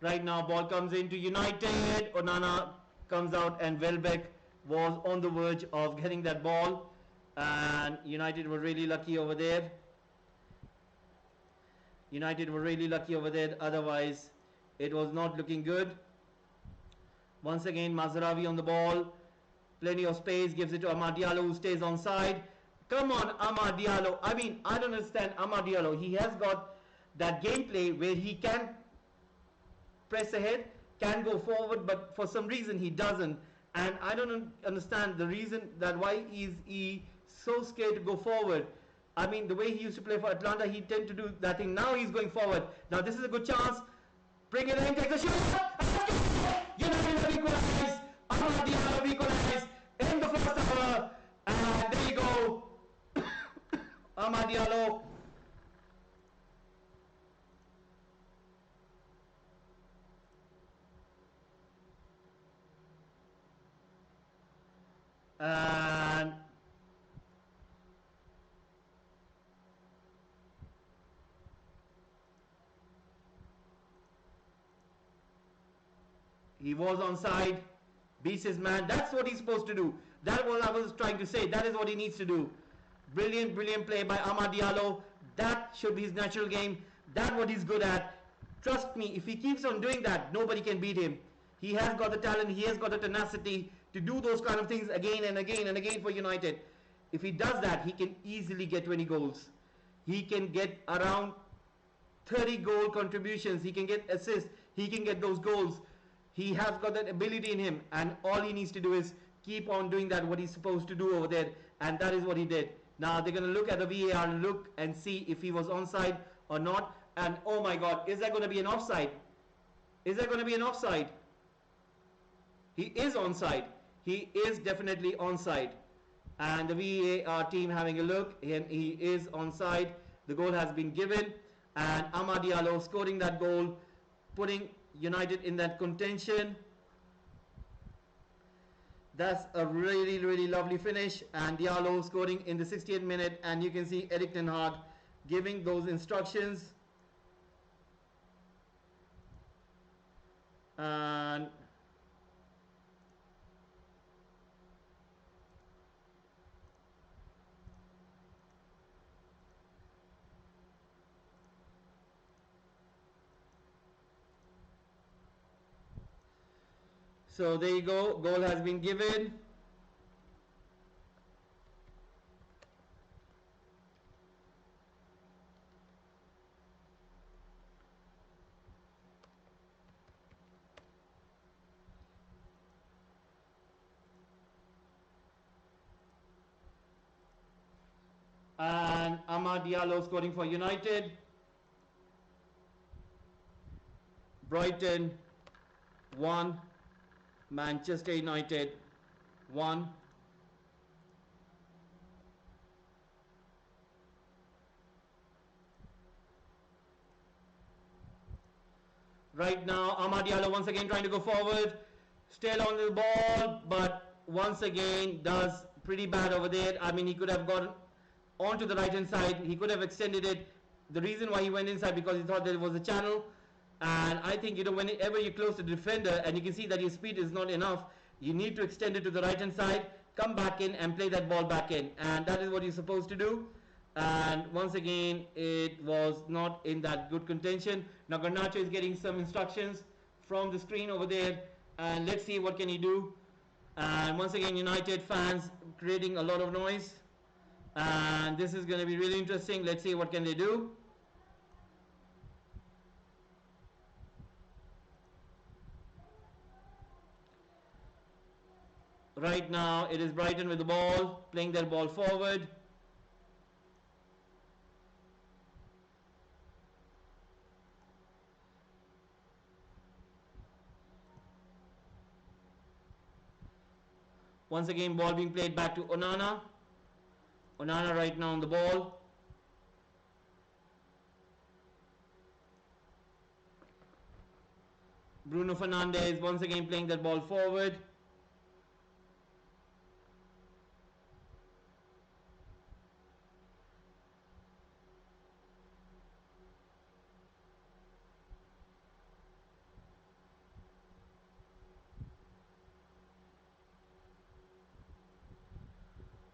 Right now ball comes into United, Onana comes out, and Welbeck was on the verge of getting that ball, and United were really lucky over there. United were really lucky over there, otherwise it was not looking good. Once again Mazraoui on the ball, plenty of space, gives it to Amad Diallo who stays on side. Come on Amad Diallo, I mean, I don't understand Amad Diallo. He has got that gameplay where he can press ahead, can go forward, but for some reason he doesn't, and I don't understand the reason that why he so scared to go forward. I mean, the way he used to play for Atlanta, he tend to do that thing. Now he's going forward. Now this is a good chance. Bring it in, take the shot. United have equalized. Amad Diallo have equalized in the first hour, and there you go. Amad Diallo. And he was on side, beats his man. That's what he's supposed to do. That was I was trying to say. That is what he needs to do. Brilliant, brilliant play by Amad Diallo. That should be his natural game. That's what he's good at. Trust me, if he keeps on doing that, nobody can beat him. He has got the talent, he has got the tenacity to do those kind of things again and again and again for United. If he does that, he can easily get 20 goals. He can get around 30 goal contributions. He can get assists. He can get those goals. He has got that ability in him, and all he needs to do is keep on doing that, what he's supposed to do over there, and that is what he did. Now they're going to look at the VAR, look and see if he was onside or not. And oh my God, is that going to be an offside? Is that going to be an offside? He is onside. He is definitely onside. And the VAR team having a look, and he is onside. The goal has been given, and Amad Diallo scoring that goal, putting United in that contention. That's a really, really lovely finish, and Diallo scoring in the 60th minute, and you can see Erik ten Hag giving those instructions. And so there you go, goal has been given. And Amad Diallo scoring for United. Brighton 1, Manchester United 1. Right now, Amad Diallo once again trying to go forward, still on the ball, but once again does pretty bad over there. I mean, he could have gone onto the right hand side, he could have extended it. The reason why he went inside, because he thought there was a channel. And I think, you know, whenever you're close to the defender and you can see that your speed is not enough, you need to extend it to the right hand side, come back in and play that ball back in, and that is what you're supposed to do. And once again, it was not in that good contention. Now Garnacho is getting some instructions from the screen over there, and let's see what can he do. And once again, United fans creating a lot of noise, and this is going to be really interesting. Let's see what can they do. Right now it is Brighton with the ball, playing their ball forward. Once again, ball being played back to Onana. Onana right now on the ball. Bruno Fernandes once again playing that ball forward.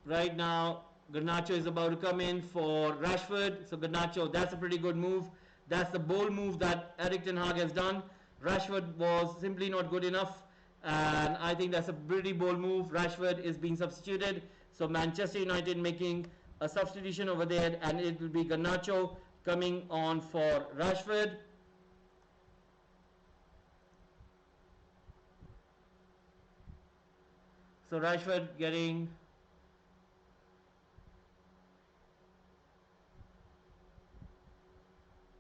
Right now, Garnacho is about to come in for Rashford. So Garnacho, that's a pretty good move. That's the bold move that Erik ten Hag has done. Rashford was simply not good enough, and I think that's a pretty bold move. Rashford is being substituted. So Manchester United making a substitution over there, and it will be Garnacho coming on for Rashford. So Rashford getting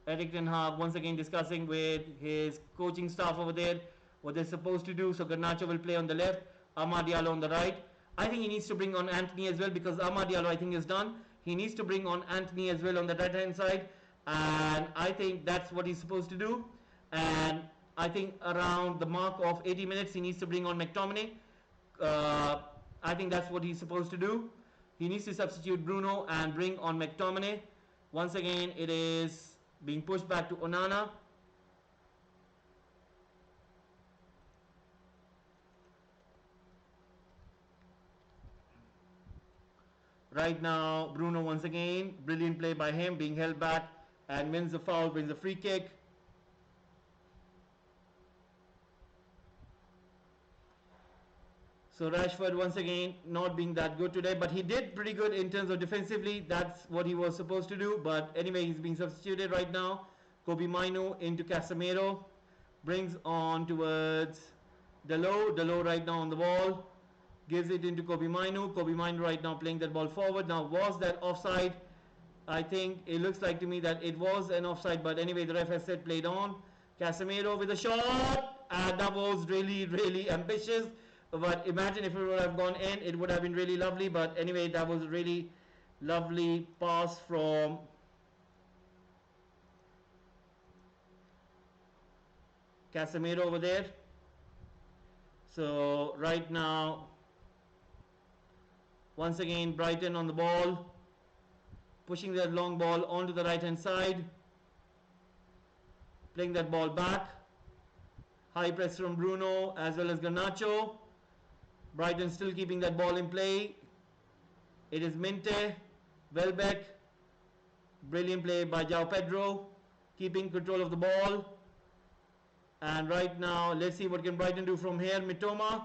Erik ten Hag once again discussing with his coaching staff over there what they're supposed to do. So Garnacho will play on the left, Amad Diallo on the right. I think he needs to bring on Anthony as well, because Amad Diallo I think is done. He needs to bring on Anthony as well on the right hand side, and I think that's what he's supposed to do. And I think around the mark of 80 minutes he needs to bring on McTominay. I think that's what he's supposed to do. He needs to substitute Bruno and bring on McTominay. Once again, it is being pushed back to Onana. Right now, Bruno once again, brilliant play by him, being held back and wins the foul, wins the free kick. So Rashford once again not being that good today, but he did pretty good in terms of defensively. That's what he was supposed to do. But anyway, he's being substituted right now. Kobe Mainu into Casemiro, brings on towards Delo. Delo right now on the ball, gives it into Kobe Mainu. Kobe Mainu right now playing that ball forward. Now was that offside? I think it looks like to me that it was an offside, but anyway the ref has said played on. Casemiro with a shot, and that was really ambitious. But imagine if it would have gone in, it would have been really lovely. But anyway, that was a really lovely pass from Casemiro over there. So right now, once again Brighton on the ball, pushing that long ball onto the right hand side, playing that ball back. High press from Bruno as well as Garnacho. Brighton still keeping that ball in play. It is Minte, Welbeck. Brilliant play by João Pedro, keeping control of the ball. And right now, let's see what can Brighton do from here. Mitoma.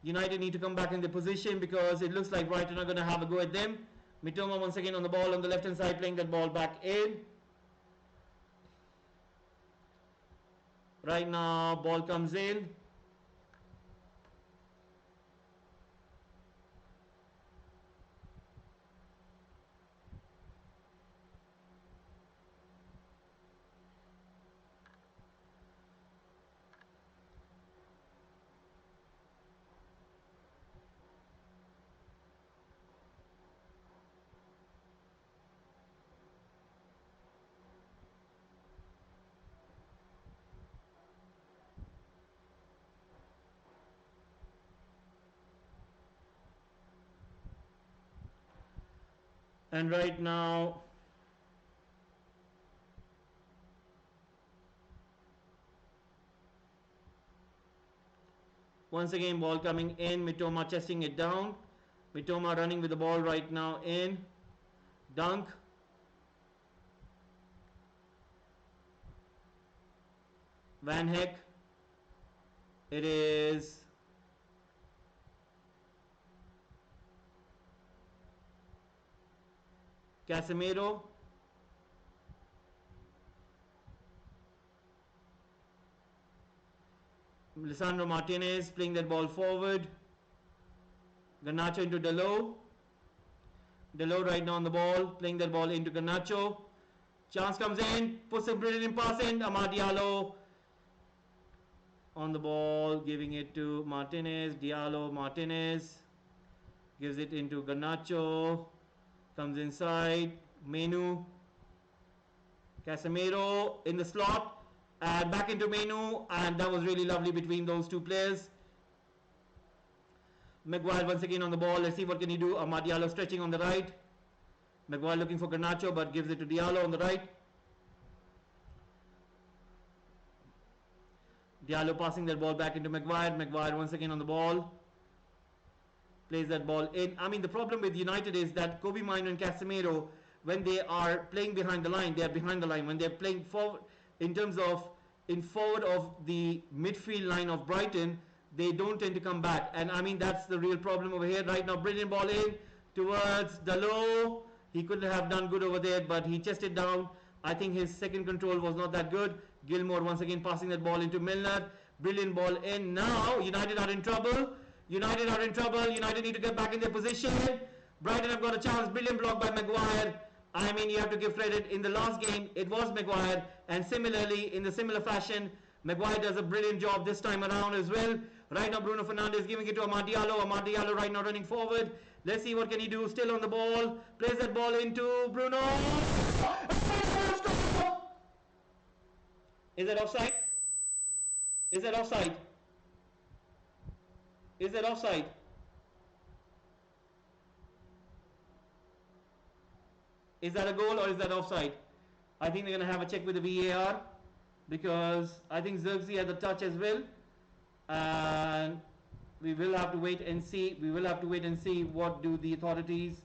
United need to come back in the position because it looks like Brighton are going to have a go at them. Mitoma once again on the ball on the left hand side, playing that ball back in. Right now, ball comes in. And right now, once again ball coming in, Mitoma chesting it down. Mitoma running with the ball right now in. Dunk. Van Heck. It is Casemiro. Lisandro Martinez playing that ball forward. Garnacho into Delo. Delo right now on the ball, playing that ball into Garnacho. Chance comes in, puts a brilliant pass in. Amad Diallo on the ball, giving it to Martinez. Diallo, Martinez gives it into Garnacho. Comes inside, Menu, Casemiro in the slot, and back into Menu, and that was really lovely between those two players. Maguire once again on the ball. Let's see what can he do. Amad Diallo stretching on the right. Maguire looking for Garnacho, but gives it to Diallo on the right. Diallo passing that ball back into Maguire. Maguire once again on the ball. Plays that ball in. I mean, the problem with United is that Kobe Mino and Casemiro, when they are playing behind the line, they are behind the line. When they're playing forward, in terms of in forward of the midfield line of Brighton, they don't tend to come back. And I mean, that's the real problem over here right now. Brilliant ball in towards Delo. He couldn't have done good over there, but he chested down. I think his second control was not that good. Gilmore once again passing that ball into Milner. Brilliant ball in. Now United are in trouble. United are in trouble. United need to get back in their position. Brighton have got a chance. Brilliant block by Maguire. I mean, you have to give credit. In the last game, it was Maguire. And similarly, in the similar fashion, Maguire does a brilliant job this time around as well. Right now, Bruno Fernandes giving it to Amad Diallo. Amad Diallo right now running forward. Let's see what can he do. Still on the ball. Plays that ball into Bruno. Is that offside? Is that offside? Is that offside? Is that a goal or is that offside? I think they're going to have a check with the VAR because I think Xerxes had the touch as well. And we will have to wait and see. We will have to wait and see what do the authorities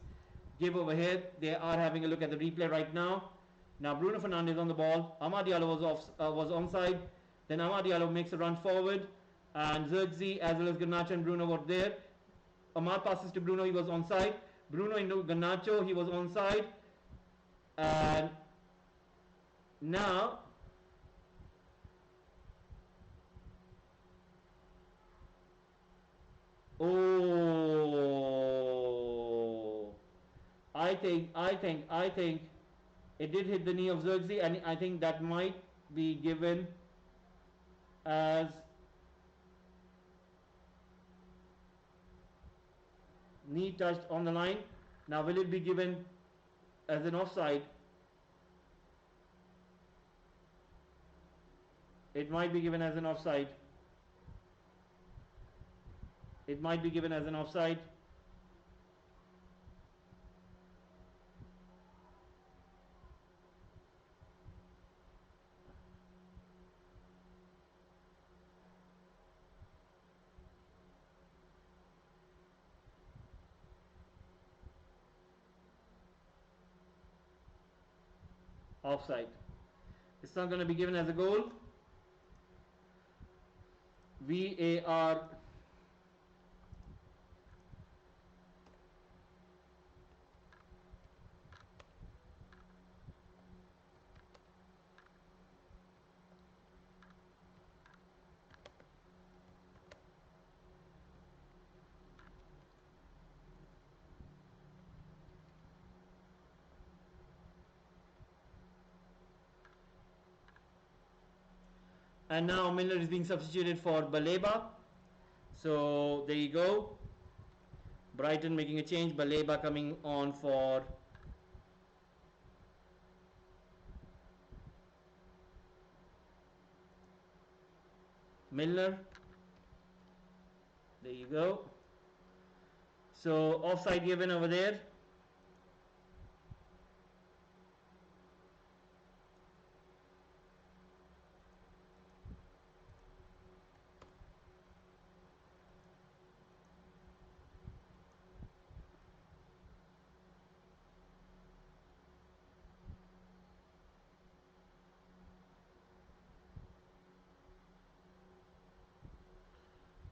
give over here. They are having a look at the replay right now. Now Bruno Fernandes on the ball. Amad Diallo was onside. Then Amad Diallo makes a run forward. and Xerxes as well as Garnacho and Bruno were there. Amar passes to Bruno, he was onside. Bruno into Garnacho, he was onside. And now oh, I think it did hit the knee of Xerxes, and I think that might be given as knee touched on the line. Now will it be given as an offside? It might be given as an offside. It might be given as an offside. Offside. It's not going to be given as a goal. VAR. And now Milner is being substituted for Baleba. So there you go. Brighton making a change. Baleba coming on for Milner. There you go. So offside given over there.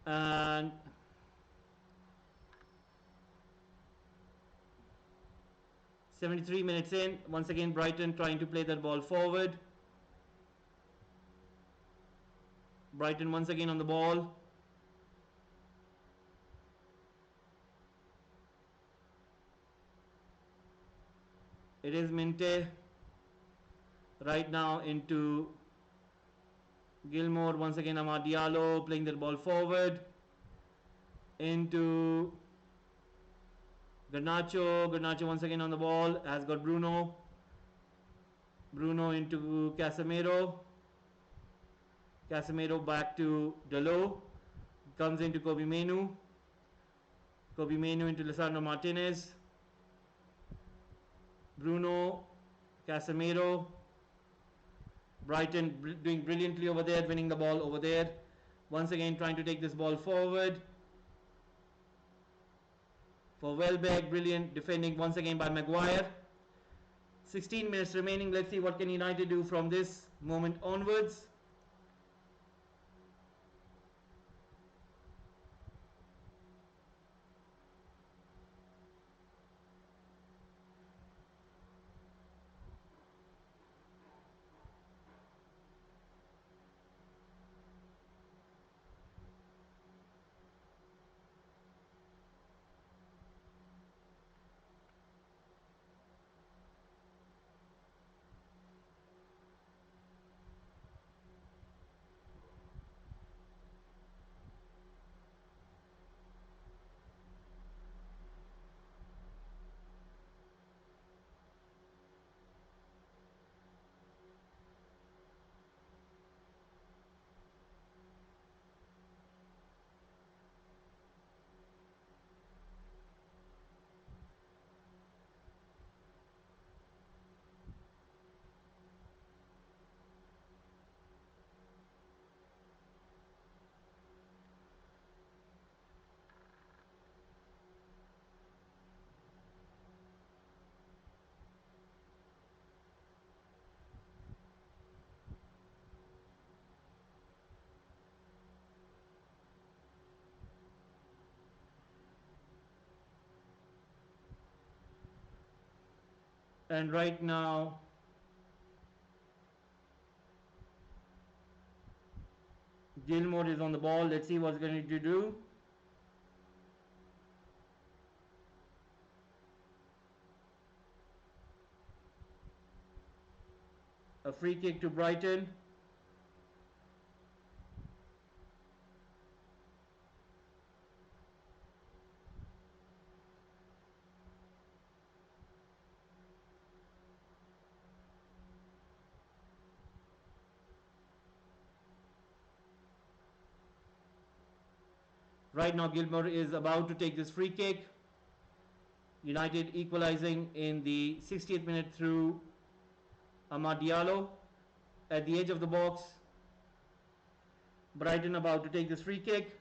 And 73 minutes in, once again Brighton trying to play that ball forward. Brighton once again on the ball. It is Minte right now into Gilmore. Once again Amad Diallo playing that ball forward into Garnacho. Garnacho once again on the ball, has got Bruno. Bruno into Casemiro. Casemiro back to Dalot. Comes into Kobe Menu. Kobe Menu into Lisandro Martinez. Bruno. Casemiro. Brighton doing brilliantly over there, winning the ball over there. Once again trying to take this ball forward. For Welbeck, brilliant defending once again by Maguire. 16 minutes remaining. Let's see what can United do from this moment onwards. And right now, Gilmore is on the ball. Let's see what's going to do. A free kick to Brighton. Right now, Gilmore is about to take this free kick. United equalizing in the 60th minute through Amad Diallo at the edge of the box. Brighton about to take this free kick.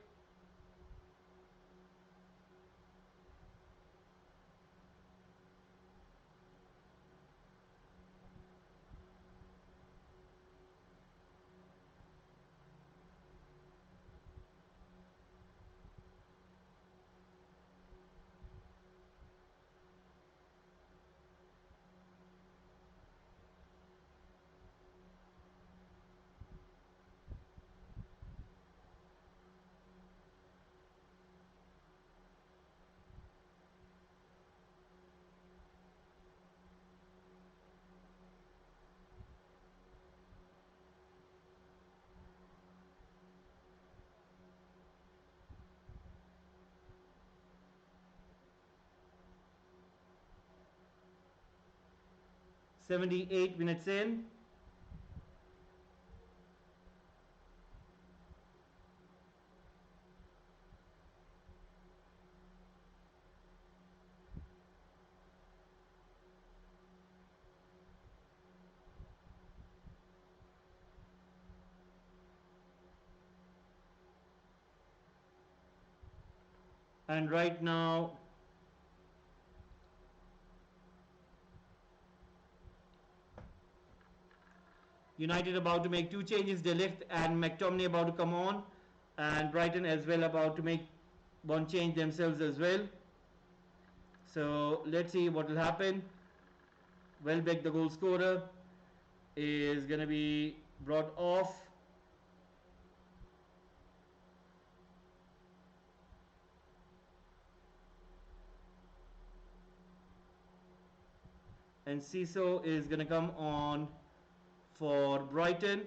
'78 minutes in. And right now, United about to make two changes. De Ligt and McTominay about to come on, and Brighton as well about to make one change themselves as well. So let's see what will happen. Welbeck, the goal scorer, is going to be brought off. And Ciso is going to come on for Brighton.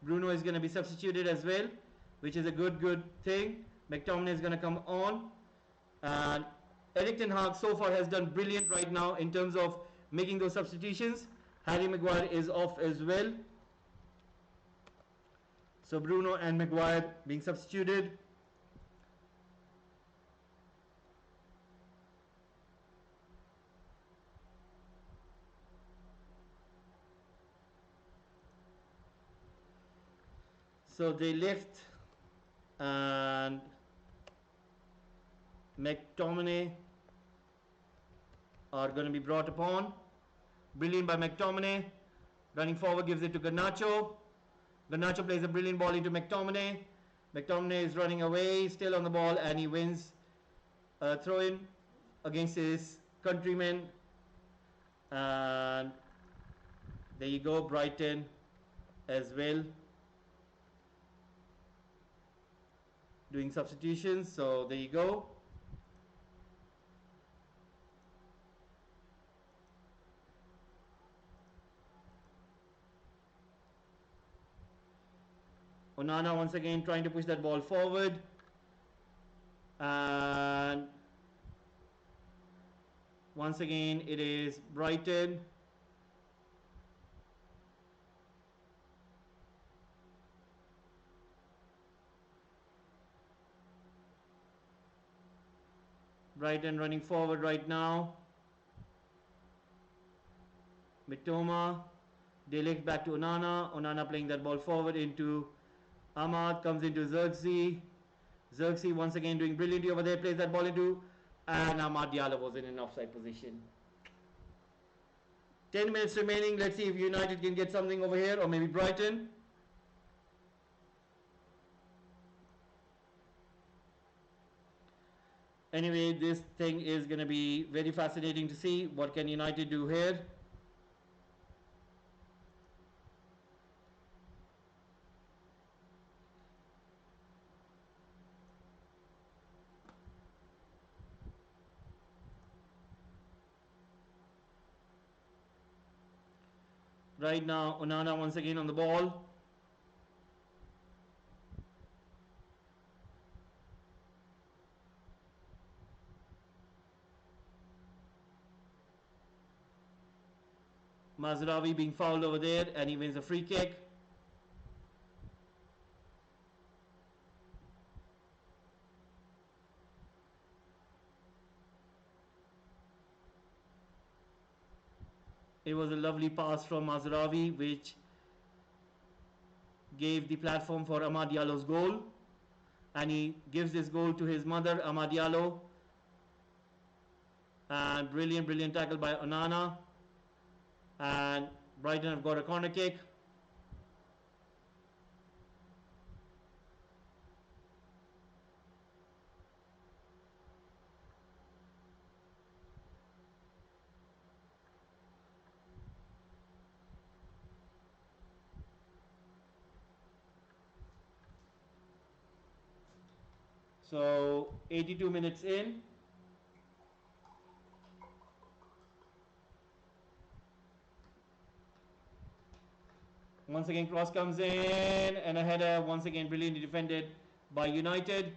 Bruno is going to be substituted as well, which is a good thing. McTominay is going to come on. And Erik ten Hag so far has done brilliant right now in terms of making those substitutions. Harry Maguire is off as well. So Bruno and Maguire being substituted. So De Ligt and McTominay are going to be brought upon. Brilliant by McTominay. Running forward, gives it to Garnacho. Garnacho plays a brilliant ball into McTominay. McTominay is running away, still on the ball, and he wins a throw-in against his countrymen. And there you go, Brighton as well doing substitutions. So there you go. Onana once again trying to push that ball forward, and once again it is Brighton. Brighton running forward right now. Mitoma, De Ligt back to Onana. Onana playing that ball forward into Ahmad, comes into Xerxes. Xerxes once again doing brilliantly over there, plays that ball into, and Amad Diallo was in an offside position. 10 minutes remaining. Let's see if United can get something over here, or maybe Brighton. Anyway, this thing is going to be very fascinating to see. What can United do here? Right now, Onana once again on the ball. Mazraoui being fouled over there, and he wins a free kick. It was a lovely pass from Mazraoui, which gave the platform for Amad Diallo's goal. And he gives this goal to his mother, Amad Diallo. And brilliant tackle by Onana. And Brighton have got a corner kick. So 82 minutes in. Once again cross comes in and a header once again brilliantly defended by United.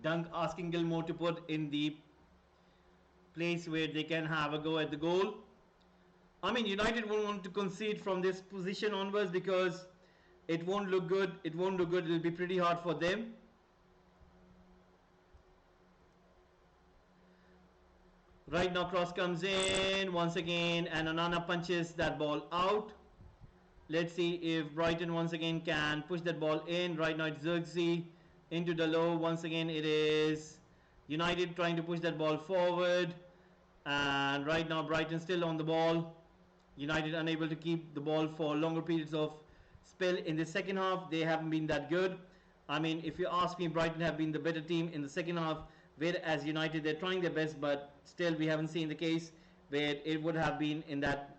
Dunk asking Gilmore to put in the place where they can have a go at the goal. I mean, United won't want to concede from this position onwards because it won't look good. It won't look good. It'll be pretty hard for them. Right now cross comes in once again and Onana punches that ball out. Let's see if Brighton once again can push that ball in. Right now it's Xerxes into the low. Once again it is United trying to push that ball forward. And right now Brighton still on the ball. United unable to keep the ball for longer periods of spell in the second half. They haven't been that good. I mean, if you ask me, Brighton have been the better team in the second half, whereas United, they're trying their best, but still we haven't seen the case where it would have been in that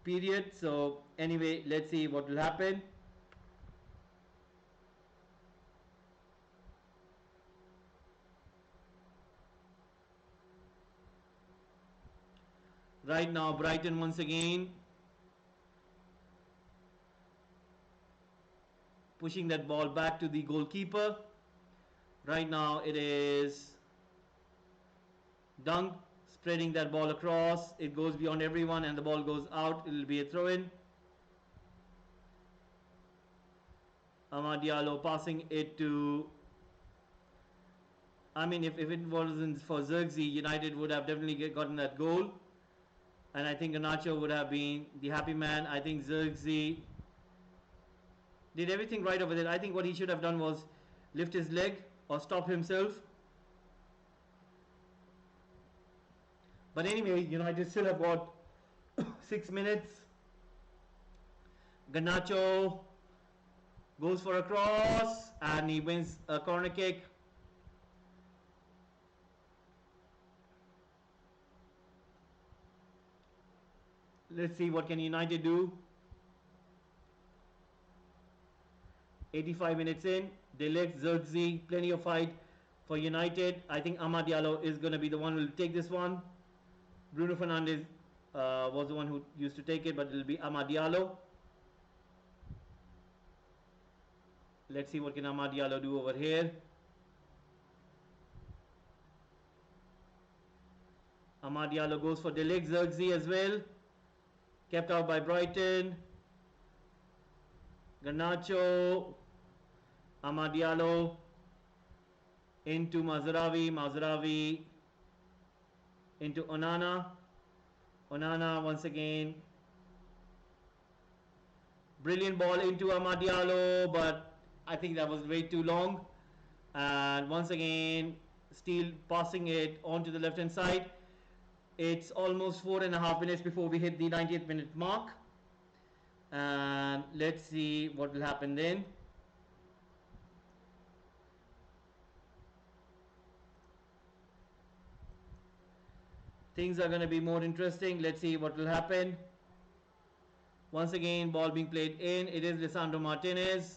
period. So anyway, let's see what will happen. Right now Brighton once again pushing that ball back to the goalkeeper. Right now it is Dunk spreading that ball across. It goes beyond everyone and the ball goes out. It will be a throw in. Amad Diallo passing it to, I mean, if it wasn't for Xerxes, United would have definitely gotten that goal. And I think Garnacho would have been the happy man. I think Xerxes did everything right over there. I think what he should have done was lift his leg or stop himself. But anyway, United still have got 6 minutes. Garnacho goes for a cross and he wins a corner kick. Let's see what can United do. 85 minutes in. They let Xerxes, plenty of fight for United. I think Amad Diallo is going to be the one who will take this one. Bruno Fernandes was the one who used to take it, but it will be Amad Diallo. Let's see what can Amad Diallo do over here. Amad Diallo goes for Delic. Xerxes as well. Kept out by Brighton. Garnacho. Amad Diallo. Into Mazraoui. Mazraoui into Onana. Onana once again. Brilliant ball into Amad Diallo, but I think that was way too long. And once again, Steele passing it onto the left hand side. It's almost 4.5 minutes before we hit the 90th minute mark. And let's see what will happen then. Things are going to be more interesting. Let's see what will happen. Once again, ball being played in. It is Lisandro Martinez.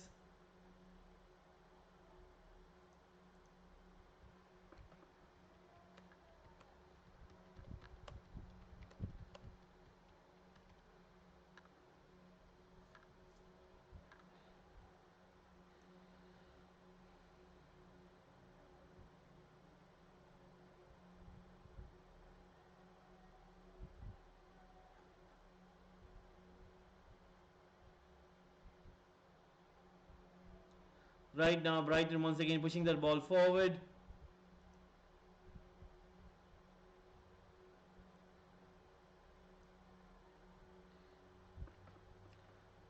Right now, Brighton once again pushing their ball forward.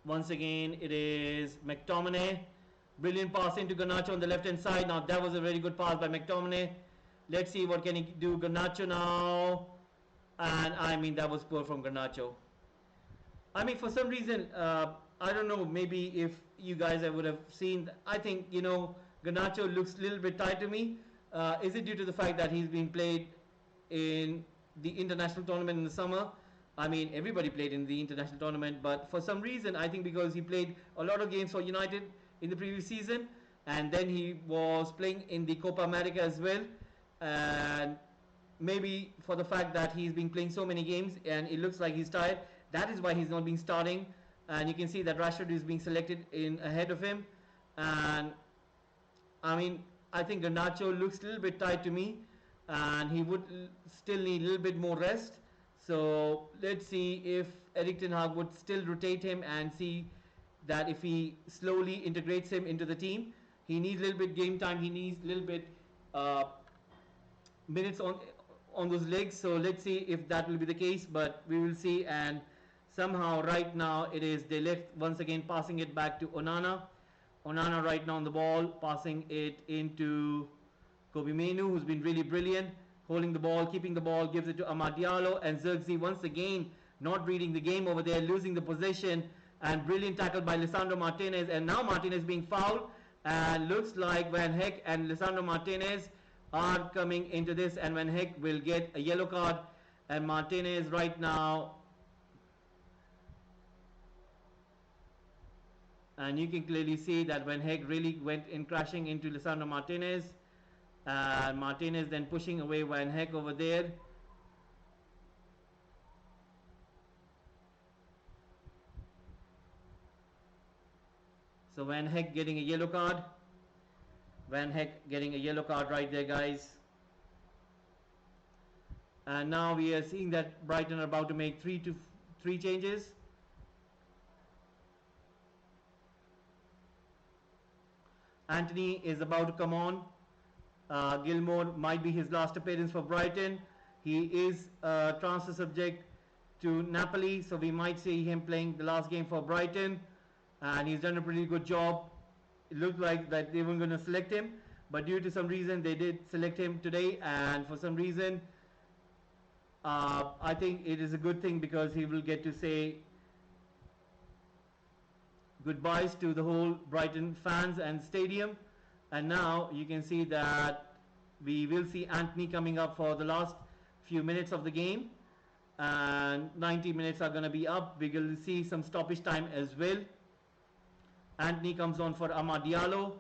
Once again, it is McTominay. Brilliant pass into Garnacho on the left hand side. Now that was a very good pass by McTominay. Let's see what can he do. Garnacho now. And I mean, that was poor from Garnacho. I mean, for some reason, I don't know, maybe if you guys would have seen, I think, Garnacho looks a little bit tight to me. Is it due to the fact that he's been played in the international tournament in the summer? I mean, everybody played in the international tournament, but for some reason, I think because he played a lot of games for United in the previous season, and then he was playing in the Copa America as well, and maybe for the fact that he's been playing so many games and it looks like he's tired, that is why he's not been starting. And you can see that Rashford is being selected in ahead of him. And I mean, I think Garnacho looks a little bit tired to me, and he would still need a little bit more rest. So let's see if Erik ten Hag would still rotate him and see that if he slowly integrates him into the team. He needs a little bit game time. He needs a little bit uh, minutes on those legs. So let's see if that will be the case, but we will see. And somehow right now it is De Ligt once again passing it back to Onana. Onana right now on the ball, passing it into Kobe Menu, who's been really brilliant, holding the ball, keeping the ball, gives it to Amad Diallo, and Zirkzee once again not reading the game over there, losing the possession, and brilliant tackle by Lisandro Martinez, and now Martinez being fouled, and looks like Van Heck and Lisandro Martinez are coming into this, and Van Heck will get a yellow card, and Martinez right now, and you can clearly see that Van Heck really went in crashing into Lisandro Martinez, and Martinez then pushing away Van Heck over there. So Van Heck getting a yellow card. Van Heck getting a yellow card right there, guys. And now we are seeing that Brighton are about to make three changes. Anthony is about to come on. Gilmore might be his last appearance for Brighton. He is transfer subject to Napoli, so we might see him playing the last game for Brighton. And he's done a pretty good job. It looked like that they weren't going to select him, but due to some reason they did select him today, and for some reason I think it is a good thing because he will get to say goodbyes to the whole Brighton fans and stadium. And now you can see that we will see Anthony coming up for the last few minutes of the game, and 90 minutes are going to be up. We will see some stoppage time as well. Anthony comes on for Amad Diallo.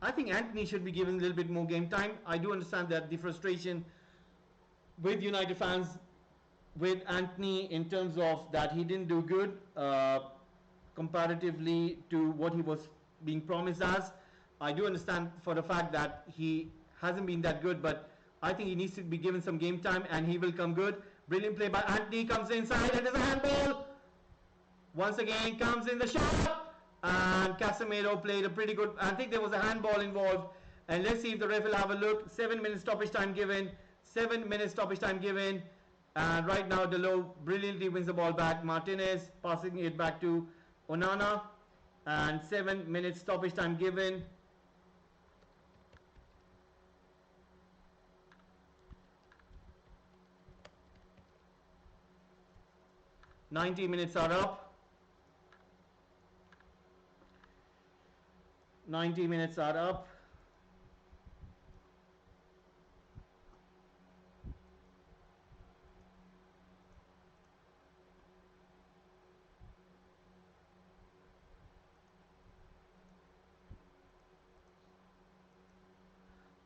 I think Anthony should be given a little bit more game time. I do understand that the frustration with United fans with Anthony in terms of that he didn't do good comparatively to what he was being promised as. I do understand for the fact that he hasn't been that good, but I think he needs to be given some game time and he will come good. Brilliant play by Anthony, comes inside and there's a handball. Once again comes in the shot, and Casemiro played a pretty good, I think there was a handball involved, and let's see if the ref will have a look. 7 minutes stoppage time given, 7 minutes stoppage time given, and right now Delo brilliantly wins the ball back. Martinez passing it back to Onana, and 7 minutes stoppage time given. 90 minutes are up. 90 minutes are up.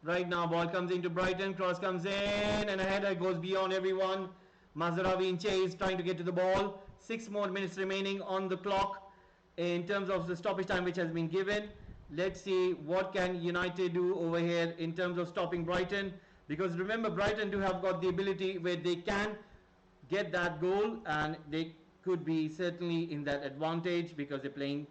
Right now, ball comes into Brighton, cross comes in, and a header goes beyond everyone. Mazraoui in chase, trying to get to the ball. 6 more minutes remaining on the clock in terms of the stoppage time which has been given. Let's see what can United do over here in terms of stopping Brighton. Because remember, Brighton do have got the ability where they can get that goal, and they could be certainly in that advantage because they're playing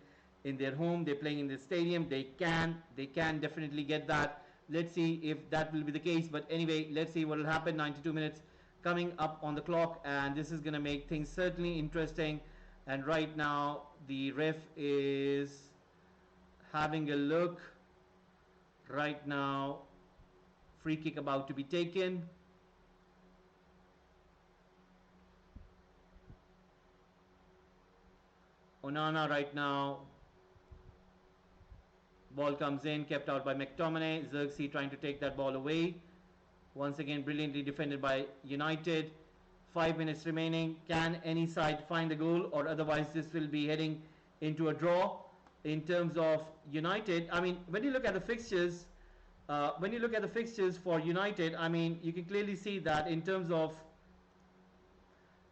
in their home, they're playing in the stadium. They can definitely get that. Let's see if that will be the case. But anyway, let's see what will happen. 92 minutes coming up on the clock, and this is going to make things certainly interesting. And right now the ref is having a look. Right now, free kick about to be taken. Onana right now. Ball comes in, kept out by McTominay. Xerxes trying to take that ball away. Once again, brilliantly defended by United. 5 minutes remaining. Can any side find a goal, or otherwise this will be heading into a draw? In terms of United, I mean, when you look at the fixtures, for United, I mean, you can clearly see that in terms of.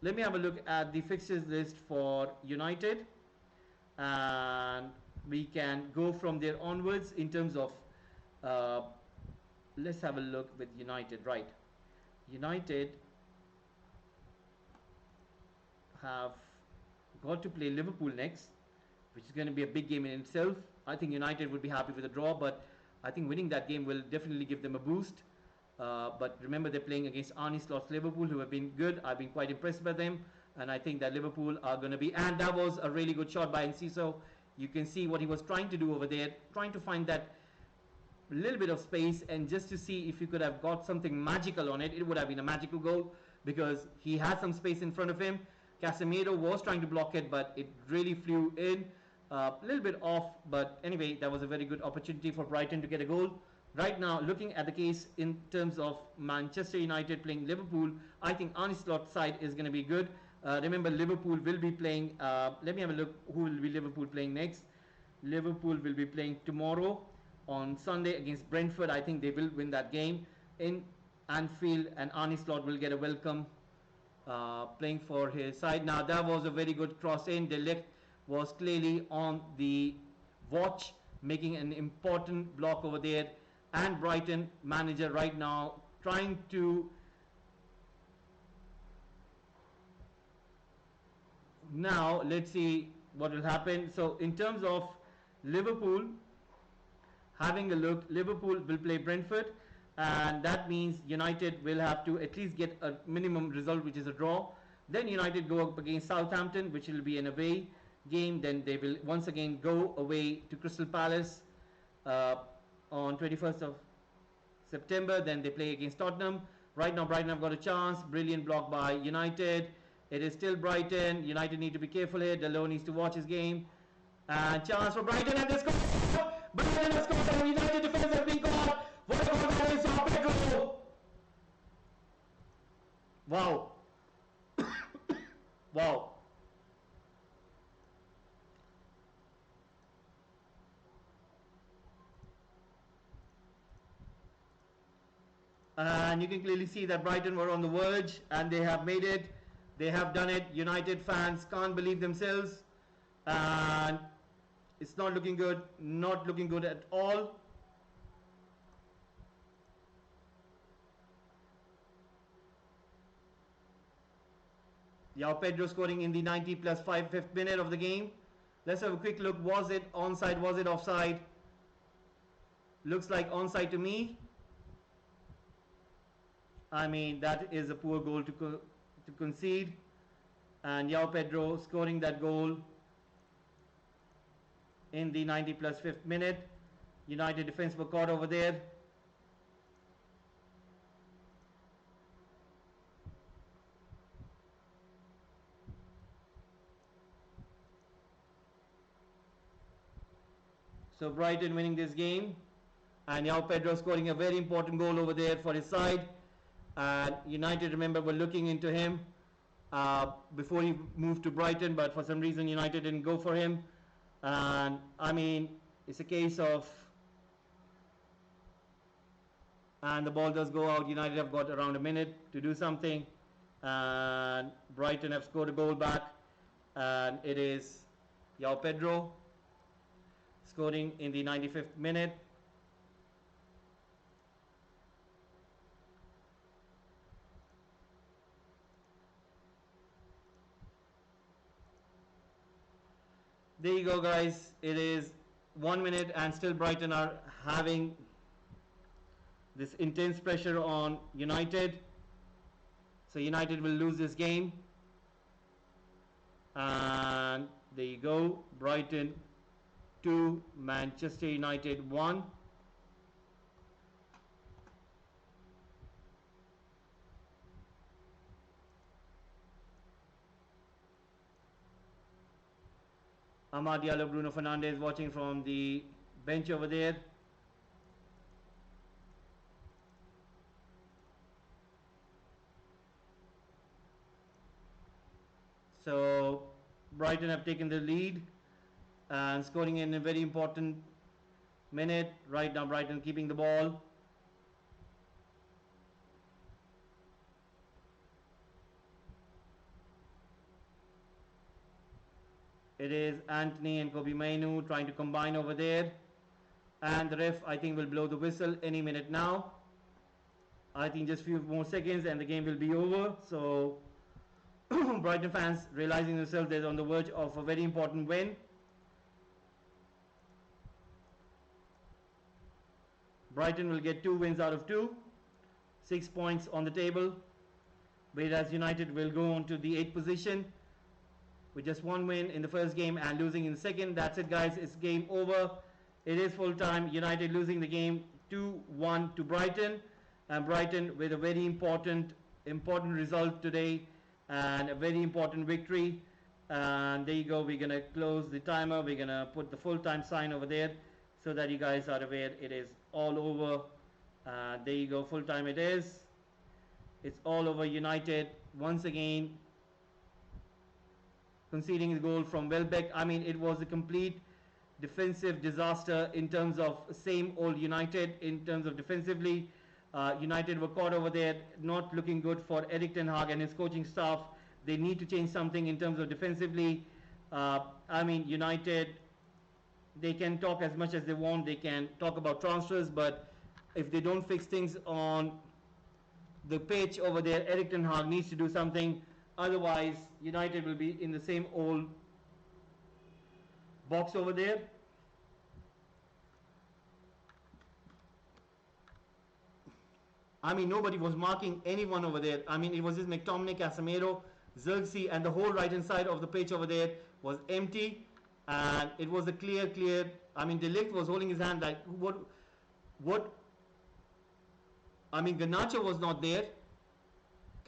Let me have a look at the fixtures list for United, and we can go from there onwards in terms of. Let's have a look with United. Right, United have got to play Liverpool next, which is going to be a big game in itself. I think United would be happy with a draw, but I think winning that game will definitely give them a boost. But remember, they're playing against Arne Slot's Liverpool, who have been good. I've been quite impressed by them, and I think that Liverpool are going to be. And that was a really good shot by Enciso. You can see what he was trying to do over there, trying to find that little bit of space, and just to see if he could have got something magical on it. It would have been a magical goal because he had some space in front of him. Casemiro was trying to block it, but it really flew in. A little bit off, but anyway, that was a very good opportunity for Brighton to get a goal. Right now, looking at the case in terms of Manchester United playing Liverpool, I think Arne Slot's side is going to be good. Remember, Liverpool will be playing. Let me have a look who will be Liverpool playing next. Liverpool will be playing tomorrow on Sunday against Brentford. I think they will win that game in Anfield, and Arne Slot will get a welcome playing for his side. Now, that was a very good cross in. De Ligt was clearly on the watch, making an important block over there. And Brighton manager right now trying to now let's see what will happen. So in terms of Liverpool, having a look, Liverpool will play Brentford, and that means United will have to at least get a minimum result, which is a draw. Then United go up against Southampton, which will be an away game. Then they will once again go away to Crystal Palace on 21st of September. Then they play against Tottenham. Right now Brighton have got a chance. Brilliant block by United. It is still Brighton. United need to be careful here. Dalot needs to watch his game. And chance for Brighton, and they score! Brighton has scored, and United defense has been caught. What about that is Pedro? Wow. Wow. And you can clearly see that Brighton were on the verge, and they have made it. They have done it. United fans can't believe themselves, and it's not looking good. Not looking good at all. João Pedro scoring in the 90 plus 5th minute of the game. Let's have a quick look. Was it onside? Was it offside? Looks like onside to me. I mean, that is a poor goal to concede. And João Pedro scoring that goal in the 90 plus 5th minute. United defense were caught over there. So Brighton winning this game, and now Pedro scoring a very important goal over there for his side. And United, remember, were looking into him before he moved to Brighton, but for some reason United didn't go for him. And I mean, it's a case of, and the ball does go out. United have got around a minute to do something, and Brighton have scored a goal back, and it is João Pedro scoring in the 95th minute. There you go, guys. It is 1 minute and still Brighton are having this intense pressure on United. So United will lose this game. And there you go. Brighton 2, Manchester United 1. Amad Diallo, Bruno Fernandes watching from the bench over there. So Brighton have taken the lead and scoring in a very important minute. Right now Brighton keeping the ball. It is Anthony and Kobe Mainu trying to combine over there. And the ref, I think, will blow the whistle any minute now. I think just a few more seconds and the game will be over. So Brighton fans realizing themselves they're on the verge of a very important win. Brighton will get 2 wins out of 2. 6 points on the table. Whereas United will go on to the 8th position with just 1 win in the first game and losing in the second. That's it, guys. It's game over. It is full time. United losing the game 2-1 to Brighton, and Brighton with a very important result today and a very important victory. And there you go. We're gonna close the timer. We're gonna put the full time sign over there so that you guys are aware it is all over. There you go. Full time it is. It's all over. United once again conceding the goal from Welbeck. I mean, it was a complete defensive disaster in terms of same old United. In terms of defensively, United were caught over there, not looking good for Erik ten Hag and his coaching staff. They need to change something in terms of defensively. I mean, United, they can talk as much as they want. They can talk about transfers, but if they don't fix things on the pitch over there, Erik ten Hag needs to do something. Otherwise, United will be in the same old box over there. I mean, nobody was marking anyone over there. I mean, it was just McTominay, Casemiro, Xerxes, and the whole right-hand side of the pitch over there was empty. And it was a clear. I mean, De Ligt was holding his hand like, what? I mean, Garnacho was not there.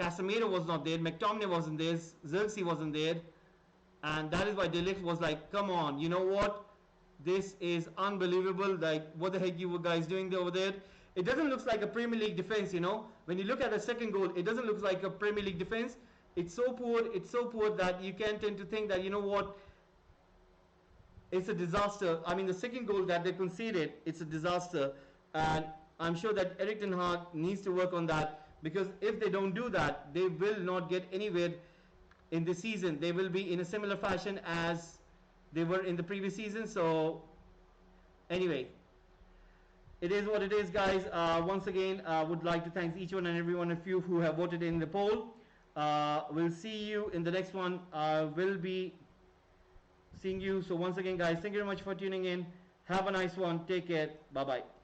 Casemiro was not there, McTominay wasn't there, Xerxes wasn't there, and that is why De Ligt was like, come on, you know what, this is unbelievable, like, what the heck you guys doing over there? It doesn't look like a Premier League defense, you know, when you look at the second goal, it doesn't look like a Premier League defense. It's so poor that you can tend to think that, you know what, it's a disaster. I mean, the second goal that they conceded, it's a disaster, and I'm sure that Erik ten Hag needs to work on that. Because if they don't do that, they will not get anywhere in this season. They will be in a similar fashion as they were in the previous season. So, anyway, it is what it is, guys. Once again, I would like to thank each one and every one of you who have voted in the poll. We'll see you in the next one. We'll be seeing you. So, once again, guys, thank you very much for tuning in. Have a nice one. Take care. Bye-bye.